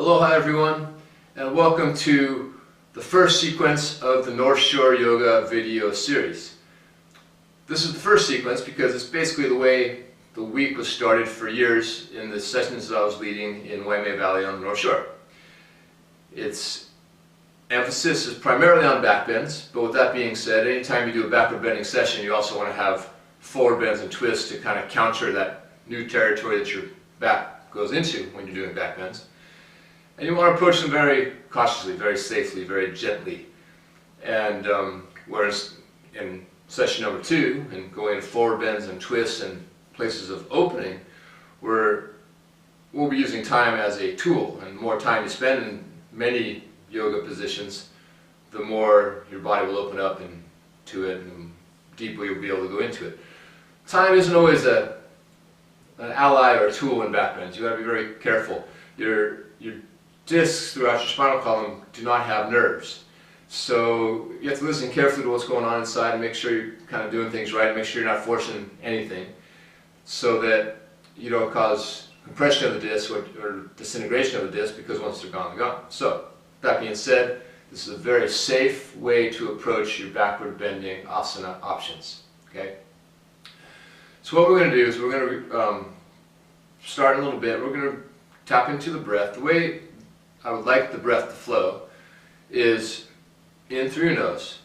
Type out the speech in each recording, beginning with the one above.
Aloha everyone, and welcome to the first sequence of the North Shore Yoga video series. This is the first sequence because it's basically the way the week was started for years in the sessions that I was leading in Waimea Valley on the North Shore. Its emphasis is primarily on back bends, but with that being said, anytime you do a backward bending session, you also want to have forward bends and twists to kind of counter that new territory that your back goes into when you're doing back bends. And you want to approach them very cautiously, very safely, very gently. And whereas in session number 2, and going into forward bends and twists and places of opening, we'll be using time as a tool. And the more time you spend in many yoga positions, the more your body will open up into it, and deeply you'll be able to go into it. Time isn't always an ally or a tool in back bends. You got to be very careful. Your discs throughout your spinal column do not have nerves. So you have to listen carefully to what's going on inside and make sure you're kind of doing things right, and make sure you're not forcing anything so that you don't cause compression of the disc or disintegration of the disc, because once they're gone, they're gone. So that being said, this is a very safe way to approach your backward bending asana options. Okay? So what we're going to do is we're going to start in a little bit. We're going to tap into the breath. The way I would like the breath to flow is in through your nose.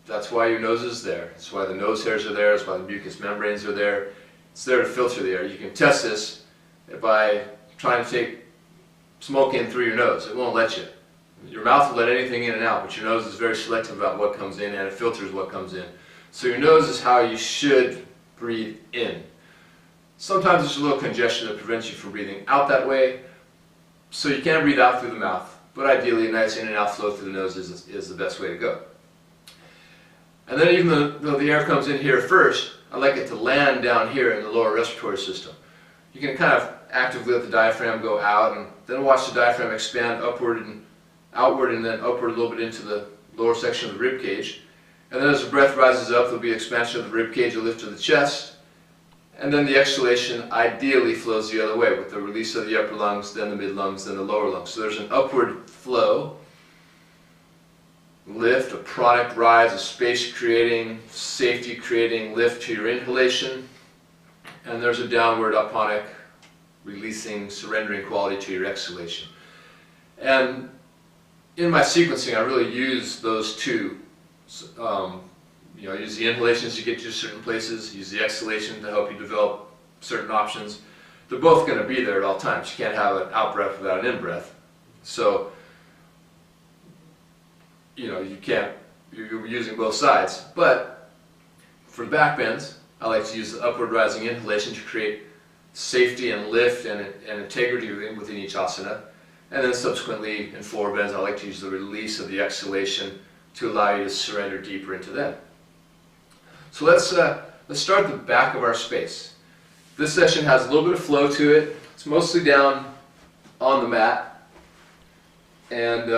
That's why your nose is there. That's why the nose hairs are there. That's why the mucous membranes are there. It's there to filter the air. You can test this by trying to take smoke in through your nose. It won't let you. Your mouth will let anything in and out, but your nose is very selective about what comes in, and it filters what comes in. So your nose is how you should breathe in. Sometimes there's a little congestion that prevents you from breathing out that way, so you can breathe out through the mouth, but ideally a nice in and out flow through the nose is the best way to go. And then even though the air comes in here first, I like it to land down here in the lower respiratory system. You can kind of actively let the diaphragm go out, and then watch the diaphragm expand upward and outward, and then upward a little bit into the lower section of the rib cage. And then as the breath rises up, there'll be expansion of the rib cage, a lift of the chest. And then the exhalation ideally flows the other way, with the release of the upper lungs, then the mid lungs, then the lower lungs. So there's an upward flow, lift, a pranic rise, a space creating, safety creating lift to your inhalation. And there's a downward aponic, releasing, surrendering quality to your exhalation. And in my sequencing, I really use those two. Use the inhalations to get you to certain places, use the exhalation to help you develop certain options. They're both going to be there at all times. You can't have an out-breath without an in-breath. So, you're using both sides. But for back bends, I like to use the upward rising inhalation to create safety and lift and integrity within each asana. And then subsequently in forward bends, I like to use the release of the exhalation to allow you to surrender deeper into them. So let's start the back of our space. This session has a little bit of flow to it. It's mostly down on the mat. And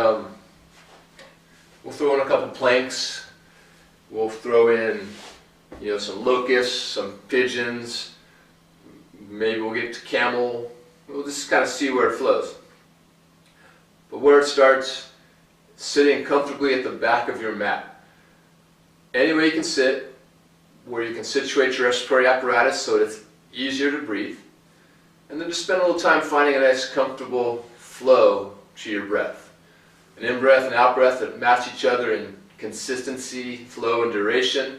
we'll throw in a couple planks. We'll throw in some locusts, some pigeons. Maybe we'll get to camel. We'll just kind of see where it flows. But where it starts, sitting comfortably at the back of your mat. Any way you can sit, where you can situate your respiratory apparatus so that it's easier to breathe. And then just spend a little time finding a nice comfortable flow to your breath. An in-breath and out-breath that match each other in consistency, flow, and duration.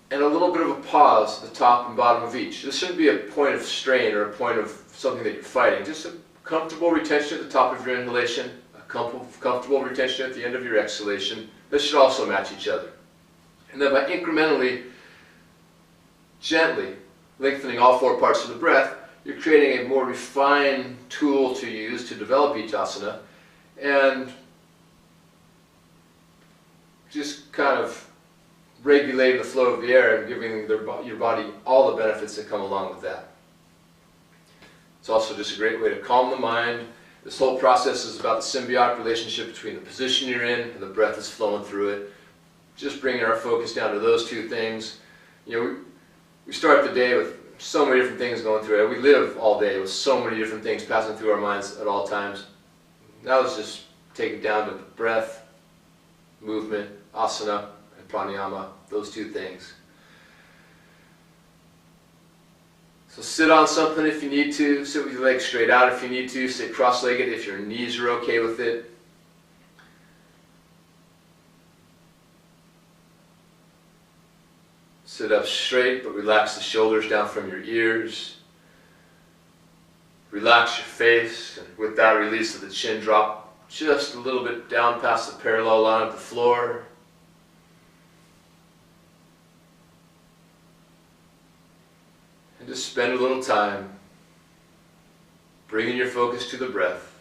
And a little bit of a pause at the top and bottom of each. This shouldn't be a point of strain or a point of something that you're fighting. Just a comfortable retention at the top of your inhalation, a comfortable retention at the end of your exhalation. This should also match each other. And then by incrementally, gently lengthening all 4 parts of the breath, you're creating a more refined tool to use to develop each asana, and just kind of regulating the flow of the air and giving your body all the benefits that come along with that. It's also just a great way to calm the mind. This whole process is about the symbiotic relationship between the position you're in and the breath is flowing through it. Just bringing our focus down to those two things. We start the day with so many different things going through it. We live all day with so many different things passing through our minds at all times. Now let's just take it down to breath, movement, asana, and pranayama, those two things. So sit on something if you need to, sit with your legs straight out if you need to, sit cross-legged if your knees are okay with it. Sit up straight, but relax the shoulders down from your ears. Relax your face, and with that release of the chin, drop just a little bit down past the parallel line of the floor. And just spend a little time bringing your focus to the breath.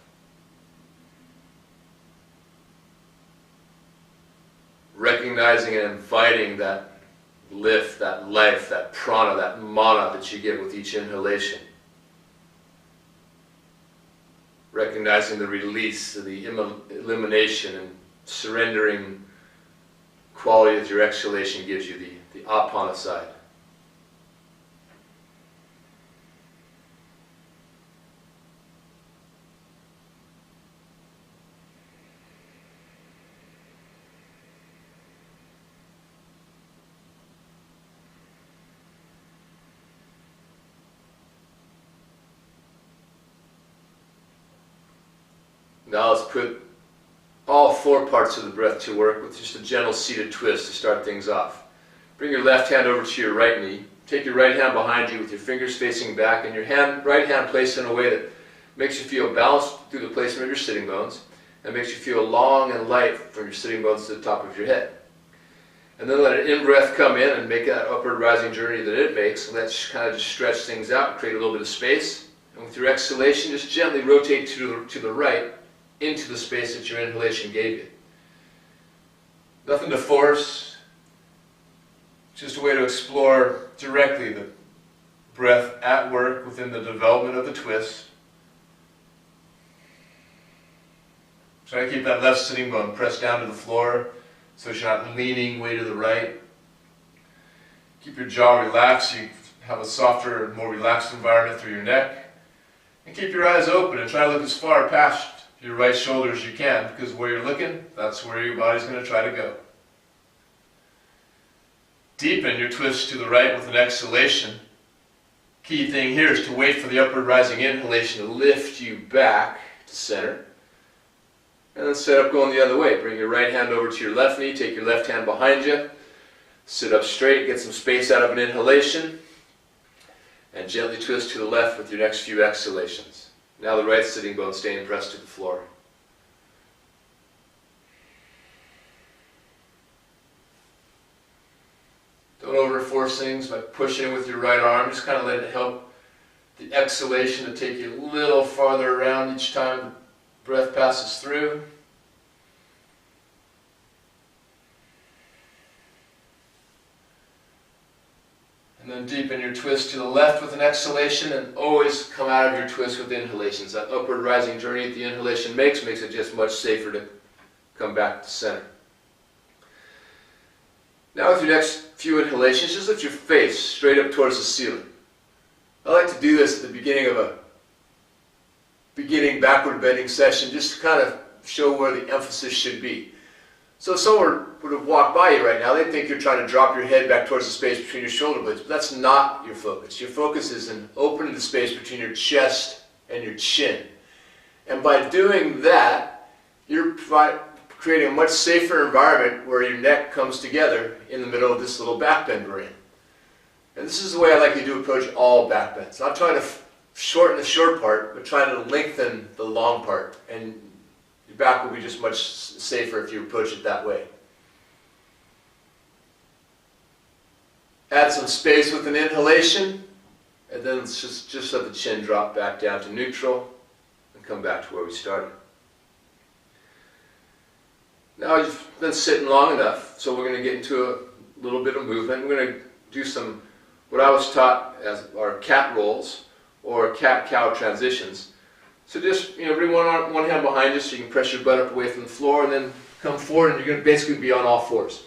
Recognizing and inviting that lift, that life, that prana, that mana that you get with each inhalation. Recognizing the release, the elimination and surrendering quality that your exhalation gives you, the apana side. Now let's put all four parts of the breath to work with just a gentle seated twist to start things off. Bring your left hand over to your right knee. Take your right hand behind you with your fingers facing back and your right hand placed in a way that makes you feel balanced through the placement of your sitting bones and makes you feel long and light from your sitting bones to the top of your head. And then let an in-breath come in and make that upward rising journey that it makes. And let's kind of just stretch things out and create a little bit of space. And with your exhalation, just gently rotate to the right into the space that your inhalation gave you. Nothing to force, just a way to explore directly the breath at work within the development of the twist. Try to keep that left sitting bone pressed down to the floor so you're not leaning way to the right. Keep your jaw relaxed so you have a softer and more relaxed environment through your neck. And keep your eyes open and try to look as far past your right shoulder as you can, because where you're looking, that's where your body's going to try to go. Deepen your twist to the right with an exhalation. Key thing here is to wait for the upward rising inhalation to lift you back to center. And then set up going the other way. Bring your right hand over to your left knee, take your left hand behind you, sit up straight, get some space out of an inhalation, and gently twist to the left with your next few exhalations. Now the right sitting bone staying pressed to the floor. Don't overforce things by pushing with your right arm. Just kind of let it help the exhalation to take you a little farther around each time the breath passes through. And then deepen your twist to the left with an exhalation, and always come out of your twist with inhalations. That upward rising journey that the inhalation makes it just much safer to come back to center. Now with your next few inhalations, just lift your face straight up towards the ceiling. I like to do this at the beginning of a beginning backward bending session, just to kind of show where the emphasis should be. So if someone would have walked by you right now, they'd think you're trying to drop your head back towards the space between your shoulder blades, but that's not your focus. Your focus is in opening the space between your chest and your chin. And by doing that, you're creating a much safer environment where your neck comes together in the middle of this little back bend we're in. And this is the way I like to approach all back bends. Not trying to shorten the short part, but trying to lengthen the long part. And your back will be just much safer if you approach it that way. Add some space with an inhalation, and then just let the chin drop back down to neutral and come back to where we started. Now you've been sitting long enough, so we're going to get into a little bit of movement. We're going to do some, what I was taught as our cat rolls or cat-cow transitions. So just, bring one hand behind you so you can press your butt up away from the floor, and then come forward, and you're going to basically be on all fours.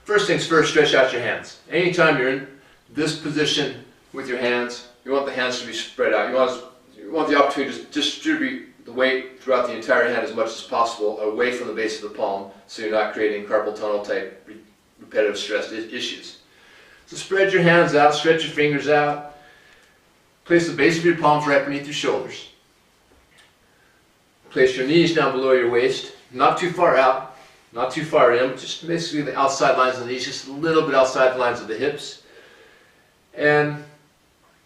First things first, stretch out your hands. Anytime you're in this position with your hands. You want the hands to be spread out. You want the opportunity to distribute the weight throughout the entire hand as much as possible away from the base of the palm, so you're not creating carpal tunnel type repetitive stress issues. So spread your hands out, stretch your fingers out. Place the base of your palms right beneath your shoulders. Place your knees down below your waist, not too far out, not too far in, just basically the outside lines of the knees, just a little bit outside the lines of the hips. And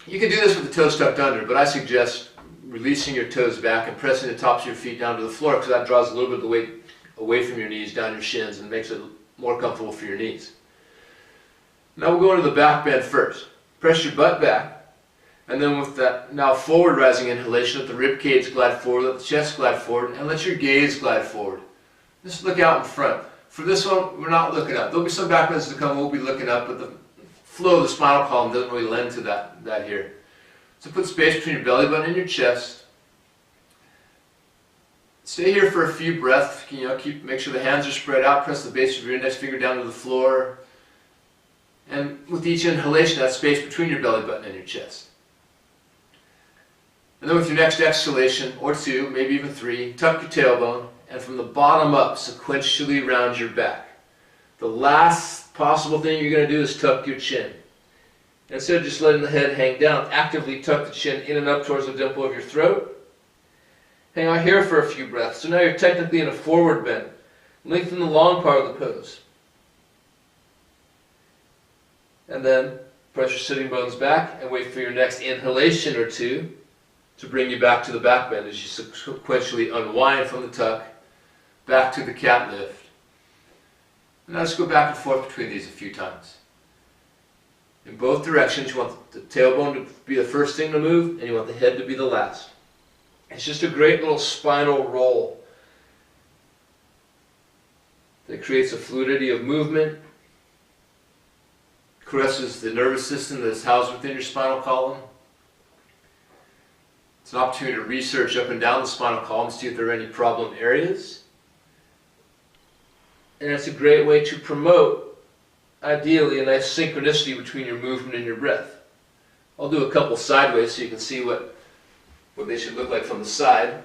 you can do this with the toes tucked under, but I suggest releasing your toes back and pressing the tops of your feet down to the floor, because that draws a little bit of the weight away from your knees, down your shins, and makes it more comfortable for your knees. Now we'll go into the back bend first. Press your butt back, and then with that now forward rising inhalation, let the rib cage glide forward, let the chest glide forward, and let your gaze glide forward. Just look out in front. For this one, we're not looking up. There'll be some back bends to come, we'll be looking up, but the flow of the spinal column doesn't really lend to that here. So put space between your belly button and your chest. Stay here for a few breaths. Make sure the hands are spread out. Press the base of your index finger down to the floor. And with each inhalation, that space between your belly button and your chest. And then with your next exhalation, or two, maybe even three, tuck your tailbone, and from the bottom up, sequentially round your back. The last possible thing you're going to do is tuck your chin. Instead of just letting the head hang down, actively tuck the chin in and up towards the dimple of your throat. Hang out here for a few breaths. So now you're technically in a forward bend. Lengthen the long part of the pose. And then press your sitting bones back and wait for your next inhalation or two to bring you back to the back bend as you sequentially unwind from the tuck back to the cat lift. And now just go back and forth between these a few times. In both directions, you want the tailbone to be the first thing to move, and you want the head to be the last. It's just a great little spinal roll that creates a fluidity of movement, caresses the nervous system that is housed within your spinal column. It's an opportunity to research up and down the spinal column, see if there are any problem areas. And it's a great way to promote, ideally, a nice synchronicity between your movement and your breath. I'll do a couple sideways so you can see what they should look like from the side.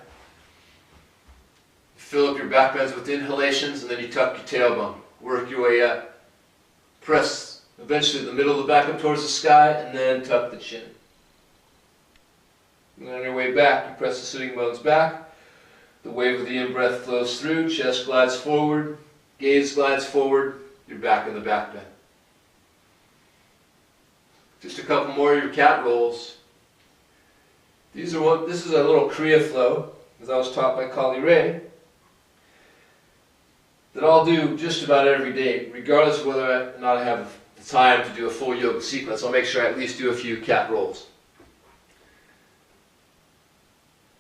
Fill up your back bends with inhalations, and then you tuck your tailbone. Work your way up. Press eventually the middle of the back up towards the sky, and then tuck the chin. And then on your way back, you press the sitting bones back. The wave of the in-breath flows through, chest glides forward, gaze glides forward, you're back in the back bend. Just a couple more of your cat rolls. This is a little Kriya flow, as I was taught by Kali Ray, that I'll do just about every day, regardless of whether or not I have the time to do a full yoga sequence. I'll make sure I at least do a few cat rolls.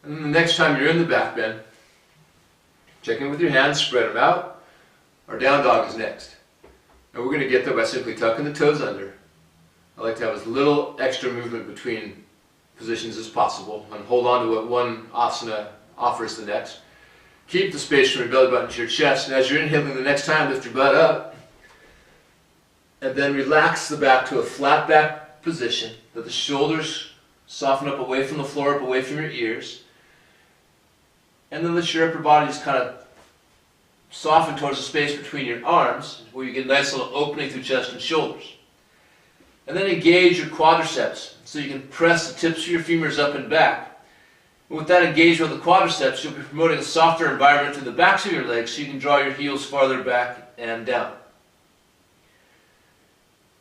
And then the next time you're in the back bend, check in with your hands, spread them out. Our down dog is next. And we're going to get there by simply tucking the toes under. I like to have as little extra movement between positions as possible, and hold on to what one asana offers the next. Keep the space from your belly button to your chest, and as you're inhaling the next time, lift your butt up, and then relax the back to a flat back position. Let the shoulders soften up away from the floor, up away from your ears, and then let your upper body just kind of soften towards the space between your arms, where you get a nice little opening through chest and shoulders. And then engage your quadriceps, so you can press the tips of your femurs up and back. And with that engagement of the quadriceps, you'll be promoting a softer environment to the backs of your legs, so you can draw your heels farther back and down.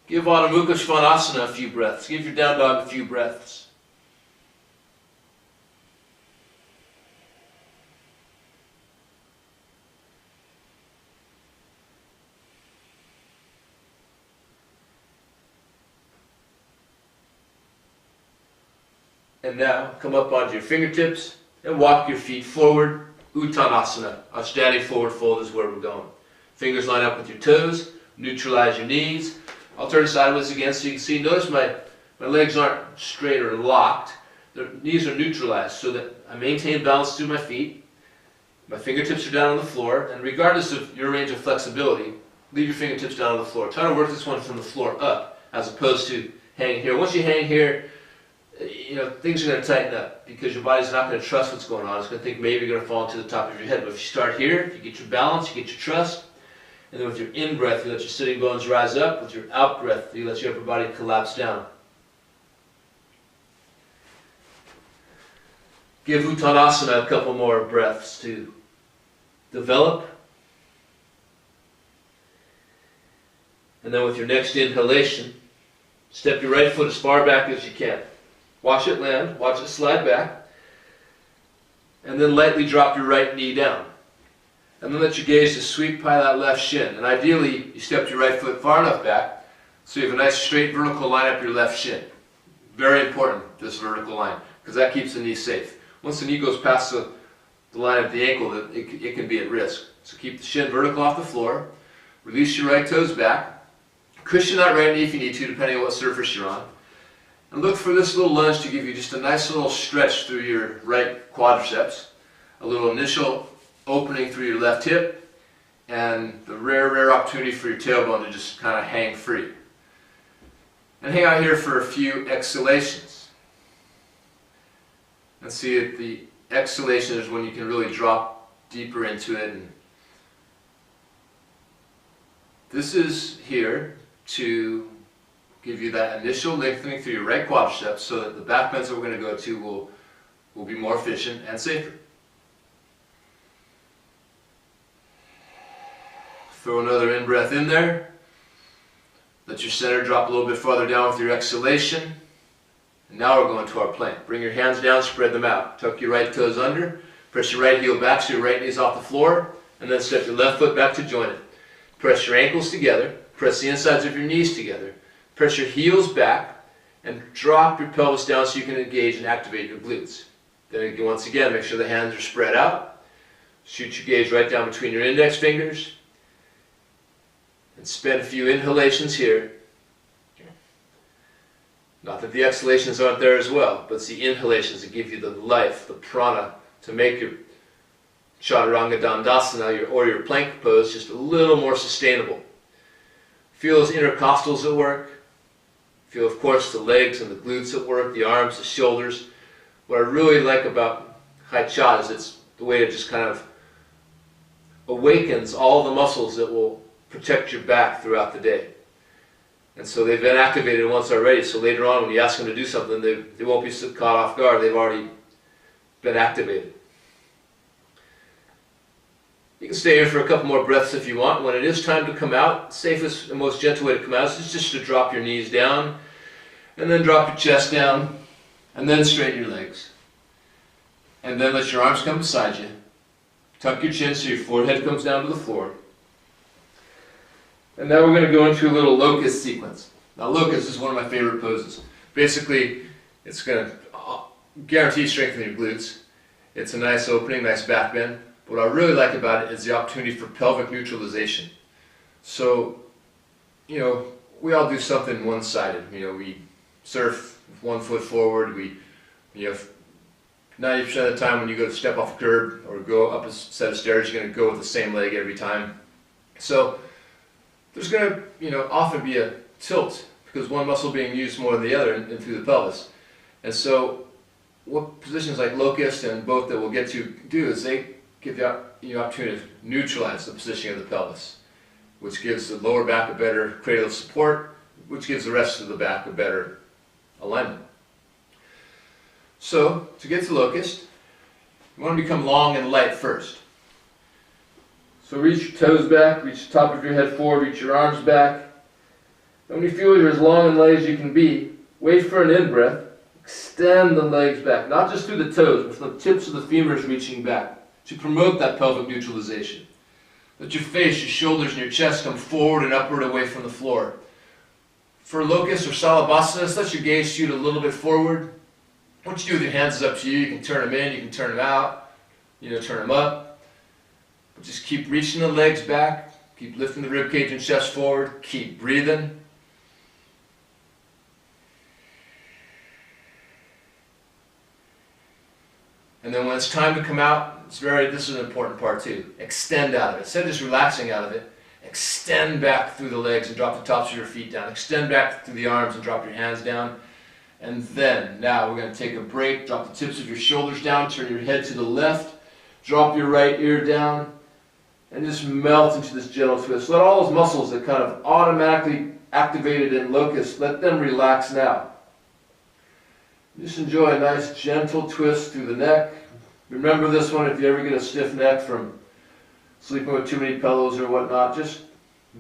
Give Adho Mukha Svanasana a few breaths. Give your down dog a few breaths. And now, come up onto your fingertips and walk your feet forward. Uttanasana, our standing forward fold is where we're going. Fingers line up with your toes, neutralize your knees. I'll turn sideways again so you can see. Notice my legs aren't straight or locked. The knees are neutralized so that I maintain balance through my feet. My fingertips are down on the floor, and regardless of your range of flexibility, leave your fingertips down on the floor. Try to work this one from the floor up, as opposed to hang here. Once you hang here, you know, things are going to tighten up because your body's not going to trust what's going on. It's going to think maybe you're going to fall into the top of your head. But if you start here, if you get your balance, you get your trust, and then with your in-breath, you let your sitting bones rise up. With your out-breath, you let your upper body collapse down. Give Uttanasana a couple more breaths to develop. And then with your next inhalation, step your right foot as far back as you can. Watch it land, watch it slide back. And then lightly drop your right knee down. And then let your gaze just sweep by that left shin. And ideally, you step your right foot far enough back so you have a nice straight vertical line up your left shin. Very important, this vertical line, because that keeps the knee safe. Once the knee goes past the line of the ankle, it can be at risk. So keep the shin vertical off the floor. Release your right toes back. Cushion that right knee if you need to, depending on what surface you're on. And look for this little lunge to give you just a nice little stretch through your right quadriceps, a little initial opening through your left hip, and the rare opportunity for your tailbone to just kind of hang free. And hang out here for a few exhalations. And see that the exhalation is when you can really drop deeper into it. And this is here to give you that initial lengthening through your right quadriceps so that the back bends that we're going to go to will be more efficient and safer. Throw another in-breath in there. Let your center drop a little bit farther down with your exhalation. And now we're going to our plank. Bring your hands down, spread them out. Tuck your right toes under. Press your right heel back so your right knee is off the floor. And then step your left foot back to join it. Press your ankles together. Press the insides of your knees together. Press your heels back and drop your pelvis down so you can engage and activate your glutes. Then once again, make sure the hands are spread out. Shoot your gaze right down between your index fingers. And spend a few inhalations here. Not that the exhalations aren't there as well, but it's the inhalations that give you the life, the prana, to make your chaturanga dandasana or your plank pose just a little more sustainable. Feel those intercostals at work. Feel, of course, the legs and the glutes at work, the arms, the shoulders. What I really like about Hai Cha is it's the way it just kind of awakens all the muscles that will protect your back throughout the day. And so they've been activated once already, so later on when you ask them to do something, they won't be caught off guard. They've already been activated. You can stay here for a couple more breaths if you want. When it is time to come out, the safest and most gentle way to come out is just to drop your knees down, and then drop your chest down, and then straighten your legs. And then let your arms come beside you. Tuck your chin so your forehead comes down to the floor. And now we're going to go into a little locust sequence. Now locust is one of my favorite poses. Basically, it's going to guarantee strengthening your glutes. It's a nice opening, nice back bend. But what I really like about it is the opportunity for pelvic neutralization. So, you know, we all do something one-sided. You know, we surf with one foot forward. You know, 90% of the time when you go to step off a curb or go up a set of stairs, you're going to go with the same leg every time. So there's going to, you know, often be a tilt because one muscle being used more than the other in through the pelvis. And so what positions like Locust and both that we'll get to do is they give the opportunity to neutralize the positioning of the pelvis, which gives the lower back a better cradle of support, which gives the rest of the back a better alignment. So, to get to Locust, you want to become long and light first. So reach your toes back, reach the top of your head forward, reach your arms back. And when you feel you're as long and light as you can be, wait for an in-breath, extend the legs back, not just through the toes, but from the tips of the femurs reaching back, to promote that pelvic neutralization. Let your face, your shoulders, and your chest come forward and upward away from the floor. For Locust or Savasana, let your gaze shoot a little bit forward. What you do with your hands is up to you. You can turn them in, you can turn them out, you know, turn them up. But just keep reaching the legs back, keep lifting the rib cage and chest forward, keep breathing. And then when it's time to come out, this is an important part too. Extend out of it. Instead of just relaxing out of it, Extend back through the legs and drop the tops of your feet down. Extend back through the arms and drop your hands down. And then, now we're going to take a break. Drop the tips of your shoulders down. Turn your head to the left. Drop your right ear down. And just melt into this gentle twist. Let all those muscles that kind of automatically activated in Locust, let them relax now. Just enjoy a nice gentle twist through the neck. Remember this one, if you ever get a stiff neck from sleeping with too many pillows or whatnot, just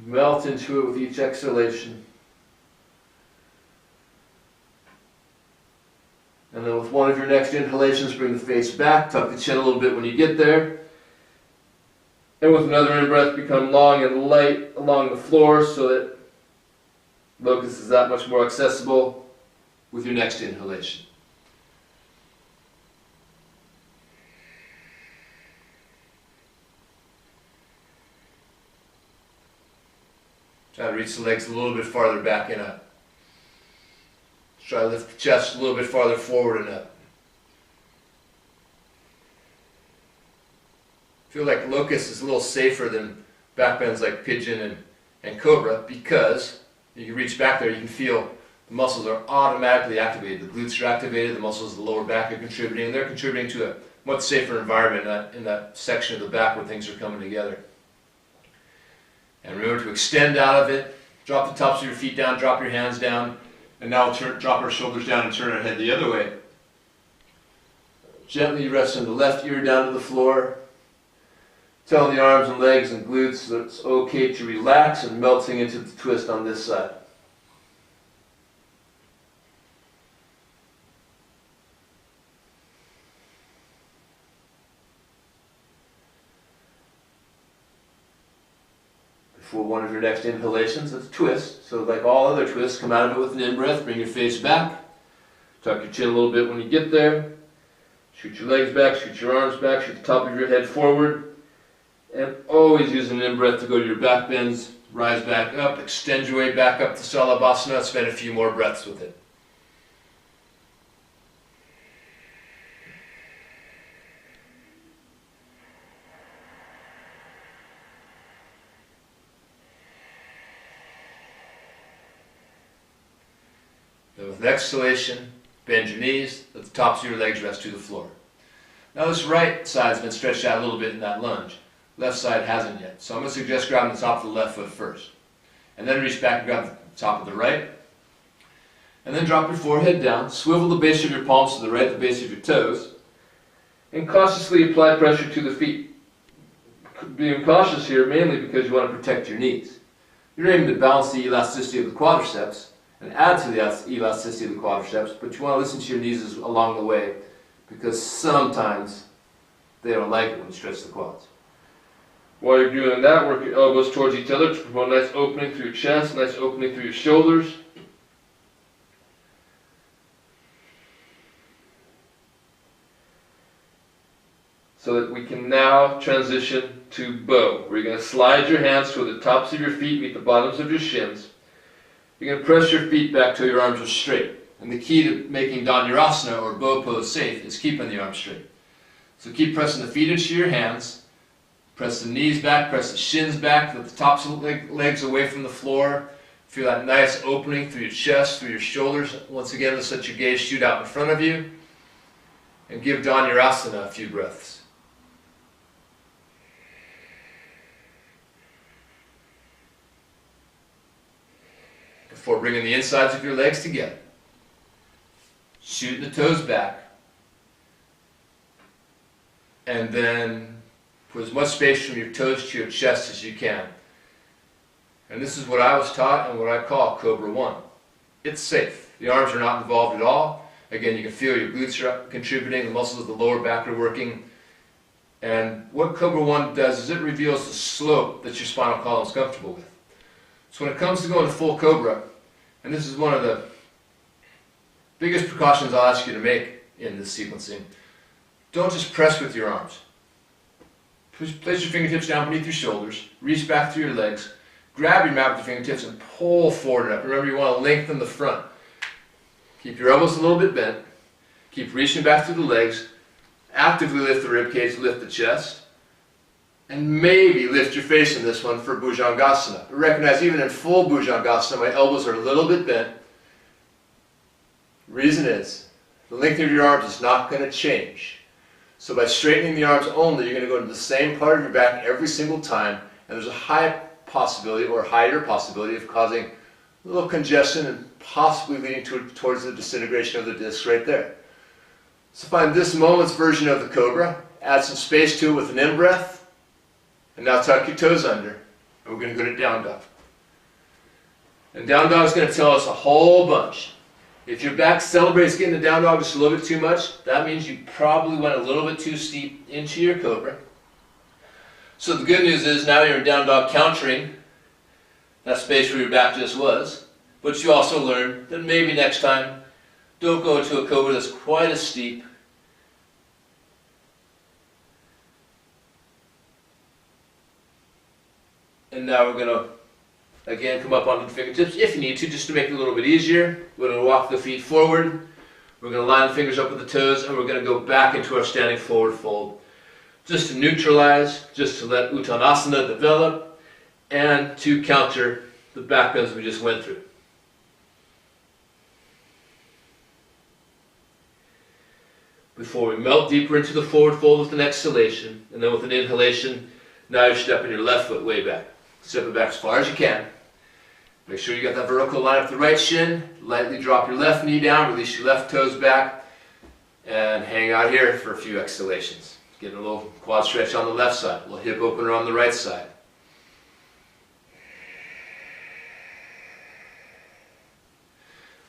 melt into it with each exhalation. And then with one of your next inhalations, bring the face back, tuck the chin a little bit when you get there. And with another in-breath, become long and light along the floor so that Locust is that much more accessible with your next inhalation. Try to reach the legs a little bit farther back and up. Try to lift the chest a little bit farther forward and up. I feel like Locust is a little safer than backbends like Pigeon and Cobra because you can reach back there, you can feel the muscles are automatically activated. The glutes are activated, the muscles of the lower back are contributing, and they're contributing to a much safer environment in that section of the back where things are coming together. And remember to extend out of it, drop the tops of your feet down, drop your hands down, and now we'll drop our shoulders down and turn our head the other way. Gently resting the left ear down to the floor, telling the arms and legs and glutes that it's okay to relax and melting into the twist on this side. For one of your next inhalations, let's twist. So like all other twists, come out of it with an in-breath, bring your face back, tuck your chin a little bit when you get there, shoot your legs back, shoot your arms back, shoot the top of your head forward, and always use an in-breath to go to your back bends, rise back up, extend your way back up to Savasana, spend a few more breaths with it. Then with an exhalation, bend your knees, let the tops of your legs rest to the floor. Now this right side's been stretched out a little bit in that lunge. Left side hasn't yet. So I'm going to suggest grabbing the top of the left foot first. And then reach back and grab the top of the right. And then drop your forehead down, swivel the base of your palms to the right, the base of your toes, and cautiously apply pressure to the feet. Being cautious here mainly because you want to protect your knees. You're aiming to balance the elasticity of the quadriceps and add to the elasticity of the quadriceps, but you want to listen to your knees along the way because sometimes they don't like it when you stretch the quads. While you're doing that, work your elbows towards each other to promote a nice opening through your chest, nice opening through your shoulders. So that we can now transition to bow. We're going to slide your hands toward the tops of your feet, meet the bottoms of your shins. You're going to press your feet back till your arms are straight. And the key to making Dhanurasana or bow pose safe is keeping the arms straight. So keep pressing the feet into your hands. Press the knees back, press the shins back, let the tops of the legs away from the floor. Feel that nice opening through your chest, through your shoulders. Once again, let's let your gaze shoot out in front of you. And give Dhanurasana a few breaths. Before bringing the insides of your legs together. Shooting the toes back. And then put as much space from your toes to your chest as you can. And this is what I was taught and what I call Cobra 1. It's safe. The arms are not involved at all. Again, you can feel your glutes are contributing, the muscles of the lower back are working. And what Cobra 1 does is it reveals the slope that your spinal column is comfortable with. So when it comes to going to full Cobra, and this is one of the biggest precautions I'll ask you to make in this sequencing, don't just press with your arms. Place your fingertips down beneath your shoulders, reach back through your legs, grab your mat with your fingertips and pull forward and up. Remember, you want to lengthen the front. Keep your elbows a little bit bent, keep reaching back through the legs, actively lift the rib cage, lift the chest, And maybe lift your face in this one for Bhujangasana. Recognize even in full Bhujangasana, my elbows are a little bit bent. Reason is, the length of your arms is not going to change. So by straightening the arms only, you're going to go to the same part of your back every single time, and there's a high possibility or higher possibility of causing a little congestion and possibly leading towards the disintegration of the discs right there. So find this moment's version of the Cobra, add some space to it with an in-breath, and now tuck your toes under, and we're going to go to down dog. And down dog is going to tell us a whole bunch. If your back celebrates getting the down dog just a little bit too much, that means you probably went a little bit too steep into your Cobra. So the good news is now you're in down dog countering that space where your back just was, but you also learned that maybe next time don't go into a Cobra that's quite as steep. And now we're going to again come up onto the fingertips if you need to, just to make it a little bit easier. We're going to walk the feet forward. We're going to line the fingers up with the toes, and we're going to go back into our standing forward fold. Just to neutralize, just to let Uttanasana develop, and to counter the back bends we just went through. Before we melt deeper into the forward fold with an exhalation, and then with an inhalation, now you're stepping your left foot way back. Step it back as far as you can. Make sure you got that vertical line up the right shin. Lightly drop your left knee down, release your left toes back, and hang out here for a few exhalations. Getting a little quad stretch on the left side, a little hip opener on the right side.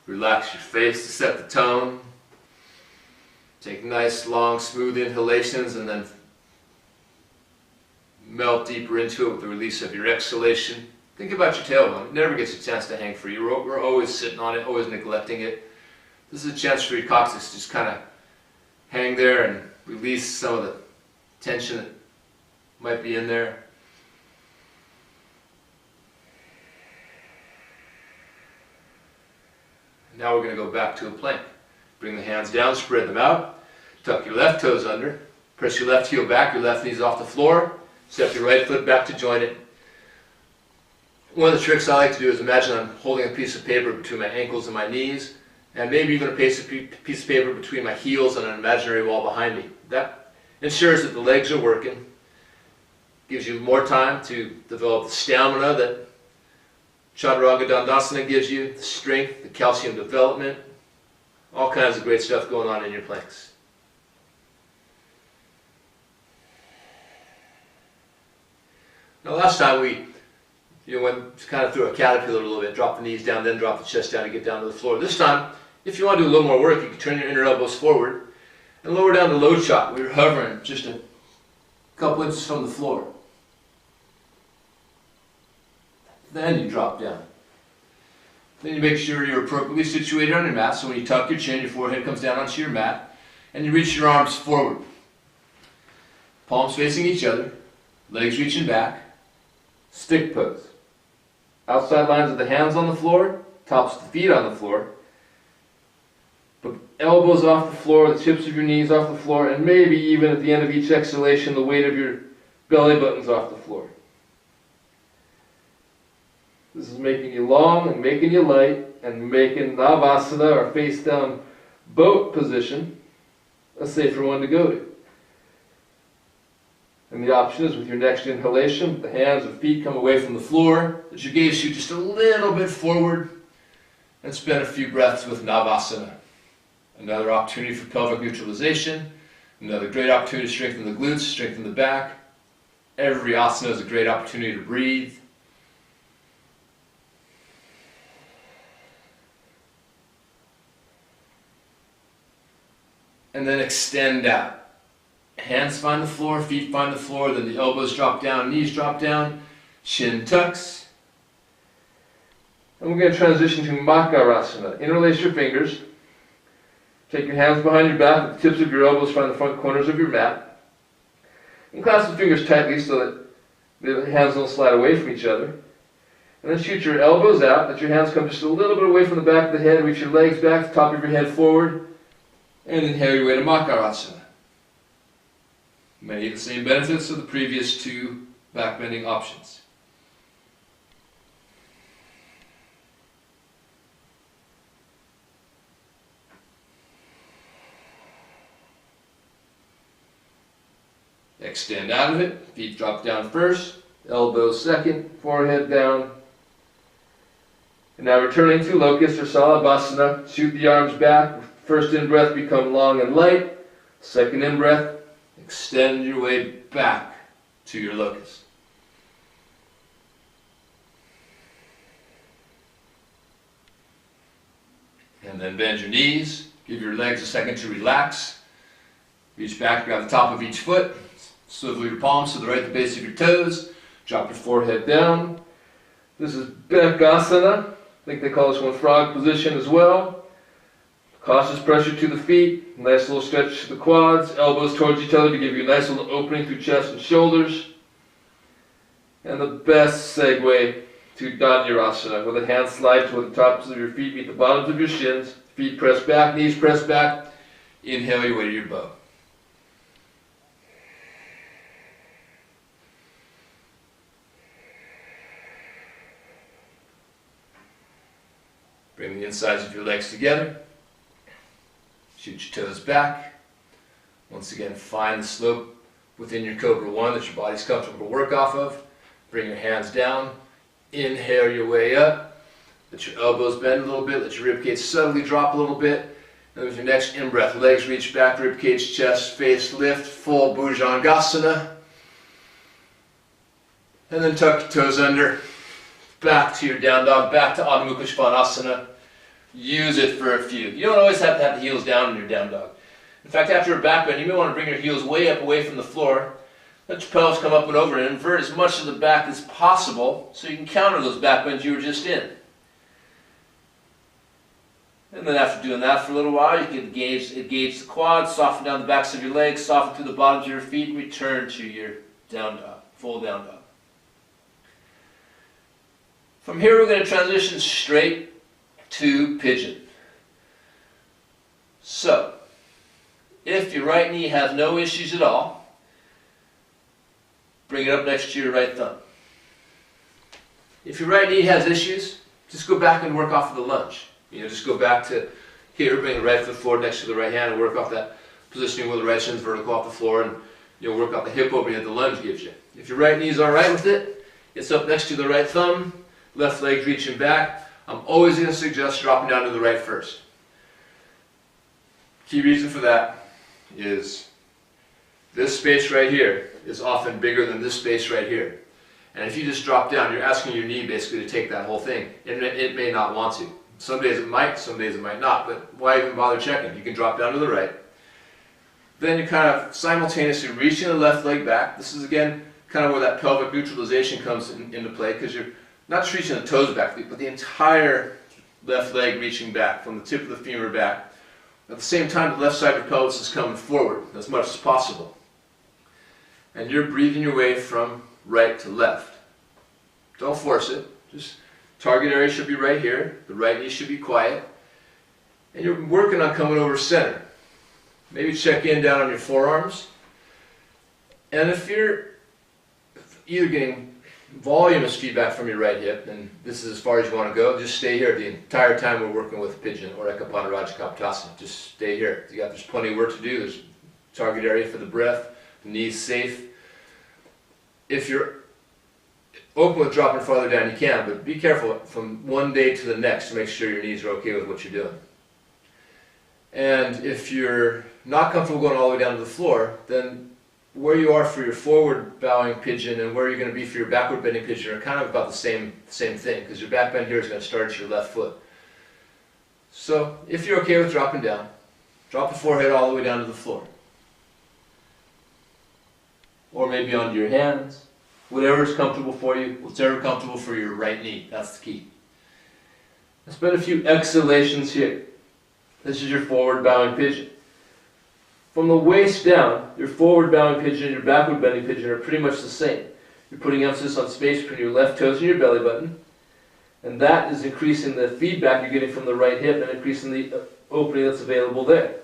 Relax your face to set the tone. Take nice, long, smooth inhalations and then melt deeper into it with the release of your exhalation. Think about your tailbone. It never gets a chance to hang free. We're always sitting on it, always neglecting it. This is a chance for your coccyx to just kind of hang there and release some of the tension that might be in there. Now we're going to go back to a plank. Bring the hands down, spread them out. Tuck your left toes under. Press your left heel back, your left knee's off the floor. Step your right foot back to join it. One of the tricks I like to do is imagine I'm holding a piece of paper between my ankles and my knees, and maybe even a piece of paper between my heels and an imaginary wall behind me. That ensures that the legs are working, gives you more time to develop the stamina that Chaturanga Dandasana gives you, the strength, the calcium development, all kinds of great stuff going on in your planks. Now last time we went kind of through a caterpillar a little bit, drop the knees down, then drop the chest down to get down to the floor. This time, if you want to do a little more work, you can turn your inner elbows forward and lower down to low chop. We're hovering just a couple inches from the floor. Then you drop down. Then you make sure you're appropriately situated on your mat, so when you tuck your chin, your forehead comes down onto your mat, and you reach your arms forward. Palms facing each other, legs reaching back, stick pose. Outside lines of the hands on the floor, tops of the feet on the floor, but elbows off the floor, the tips of your knees off the floor, and maybe even at the end of each exhalation, the weight of your belly buttons off the floor. This is making you long and making you light and making Navasana, or face down boat position, a safer one to go to. And the option is with your next inhalation, the hands or feet come away from the floor, let your gaze shoot just a little bit forward, and spend a few breaths with Navasana. Another opportunity for pelvic neutralization, another great opportunity to strengthen the glutes, strengthen the back. Every asana is a great opportunity to breathe. And then extend out. Hands find the floor, feet find the floor, then the elbows drop down, knees drop down, chin tucks. And we're going to transition to Makarasana. Interlace your fingers. Take your hands behind your back, with the tips of your elbows find the front corners of your mat. And clasp the fingers tightly so that the hands don't slide away from each other. And then shoot your elbows out, let your hands come just a little bit away from the back of the head, reach your legs back, the top of your head forward, and inhale your way to Makarasana. Many of the same benefits of the previous two backbending options. Extend out of it, feet drop down first, elbows second, forehead down. And now returning to Locust or Savasana, shoot the arms back. First in-breath, become long and light. Second in-breath, extend your way back to your Locust. And then bend your knees, give your legs a second to relax. Reach back, grab the top of each foot, swivel your palms to the right at the base of your toes, drop your forehead down. This is Backhanding. I think they call this one frog position as well. Cautious pressure to the feet, nice little stretch to the quads, elbows towards each other to give you a nice little opening through chest and shoulders. And the best segue to Dhanurasana, where the hands slide toward the tops of your feet, meet the bottoms of your shins, feet press back, knees press back. Inhale your way to your bow. Bring the insides of your legs together. Shoot your toes back. Once again, find the slope within your Cobra 1 that your body's comfortable to work off of. Bring your hands down. Inhale your way up. Let your elbows bend a little bit. Let your ribcage subtly drop a little bit. And with your next in-breath, legs reach back, ribcage, chest, face lift, full Bhujangasana. And then tuck your toes under. Back to your down dog, back to Adho Mukha Svanasana. Use it for a few. You don't always have to have the heels down in your down dog. In fact, after a back bend, you may want to bring your heels way up away from the floor. Let your pelvis come up and over and invert as much of the back as possible so you can counter those back bends you were just in. And then after doing that for a little while, you can engage the quads, soften down the backs of your legs, soften through the bottoms of your feet, and return to your down dog, full down dog. From here, we're going to transition straight to Pigeon. So, if your right knee has no issues at all, bring it up next to your right thumb. If your right knee has issues, just go back and work off of the lunge. Just go back to here, bring the right foot forward next to the right hand and work off that positioning where the right shin's vertical off the floor, and work off the hip opening that the lunge gives you. If your right knee is all right with it, it's up next to the right thumb, left leg reaching back. I'm always going to suggest dropping down to the right first. Key reason for that is this space right here is often bigger than this space right here. And if you just drop down, you're asking your knee basically to take that whole thing. It may not want to. Some days it might, some days it might not, but why even bother checking? You can drop down to the right. Then you kind of simultaneously reaching the left leg back. This is again kind of where that pelvic neutralization comes into play, because you're not just reaching the toes back, but the entire left leg reaching back from the tip of the femur back. At the same time, the left side of your pelvis is coming forward as much as possible. And you're breathing your way from right to left. Don't force it. Just target area should be right here. The right knee should be quiet. And you're working on coming over center. Maybe check in down on your forearms. And if you're either getting voluminous feedback from your right hip, and this is as far as you want to go, just stay here the entire time we're working with Pigeon or Ekapada Rajakapatasana. Just stay here. There's plenty of work to do. There's target area for the breath, the knees safe. If you're open with dropping farther down, you can, but be careful from one day to the next to make sure your knees are okay with what you're doing. And if you're not comfortable going all the way down to the floor, then where you are for your forward bowing pigeon and where you're going to be for your backward bending pigeon are kind of about the same thing, because your back bend here is going to start at your left foot. So if you're okay with dropping down, drop the forehead all the way down to the floor. Or maybe onto your hands. Whatever is comfortable for you, whatever comfortable for your right knee. That's the key. Let's spend a few exhalations here. This is your forward bowing pigeon. From the waist down, your forward bowing pigeon and your backward bending pigeon are pretty much the same. You're putting emphasis on space between your left toes and your belly button. And that is increasing the feedback you're getting from the right hip and increasing the opening that's available there.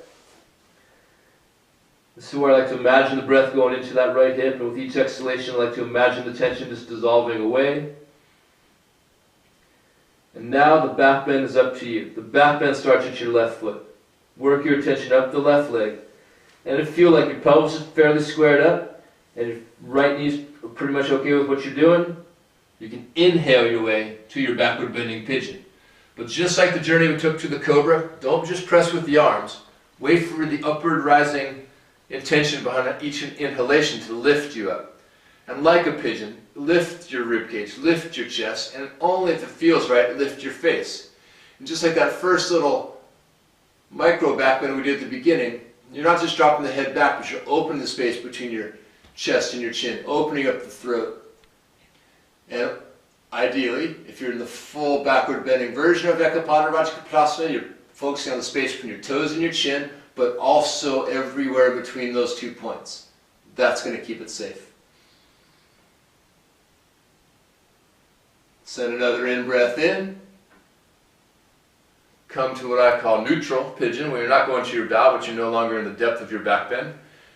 This is where I like to imagine the breath going into that right hip, and with each exhalation I like to imagine the tension just dissolving away. And now the back bend is up to you. The back bend starts at your left foot. Work your attention up the left leg. And it feel like your pelvis is fairly squared up, and your right knee's pretty much okay with what you're doing. You can inhale your way to your backward bending pigeon. But just like the journey we took to the Cobra, don't just press with the arms. Wait for the upward rising intention behind each inhalation to lift you up. And like a pigeon, lift your ribcage, lift your chest, and only if it feels right, lift your face. And just like that first little micro back bend we did at the beginning, you're not just dropping the head back, but you're opening the space between your chest and your chin, opening up the throat. And ideally, if you're in the full backward bending version of Ekapada Rajakaprasana, you're focusing on the space between your toes and your chin, but also everywhere between those 2 points. That's going to keep it safe. Send another in-breath in. Come to what I call neutral pigeon, where you're not going to your bow, but you're no longer in the depth of your back bend.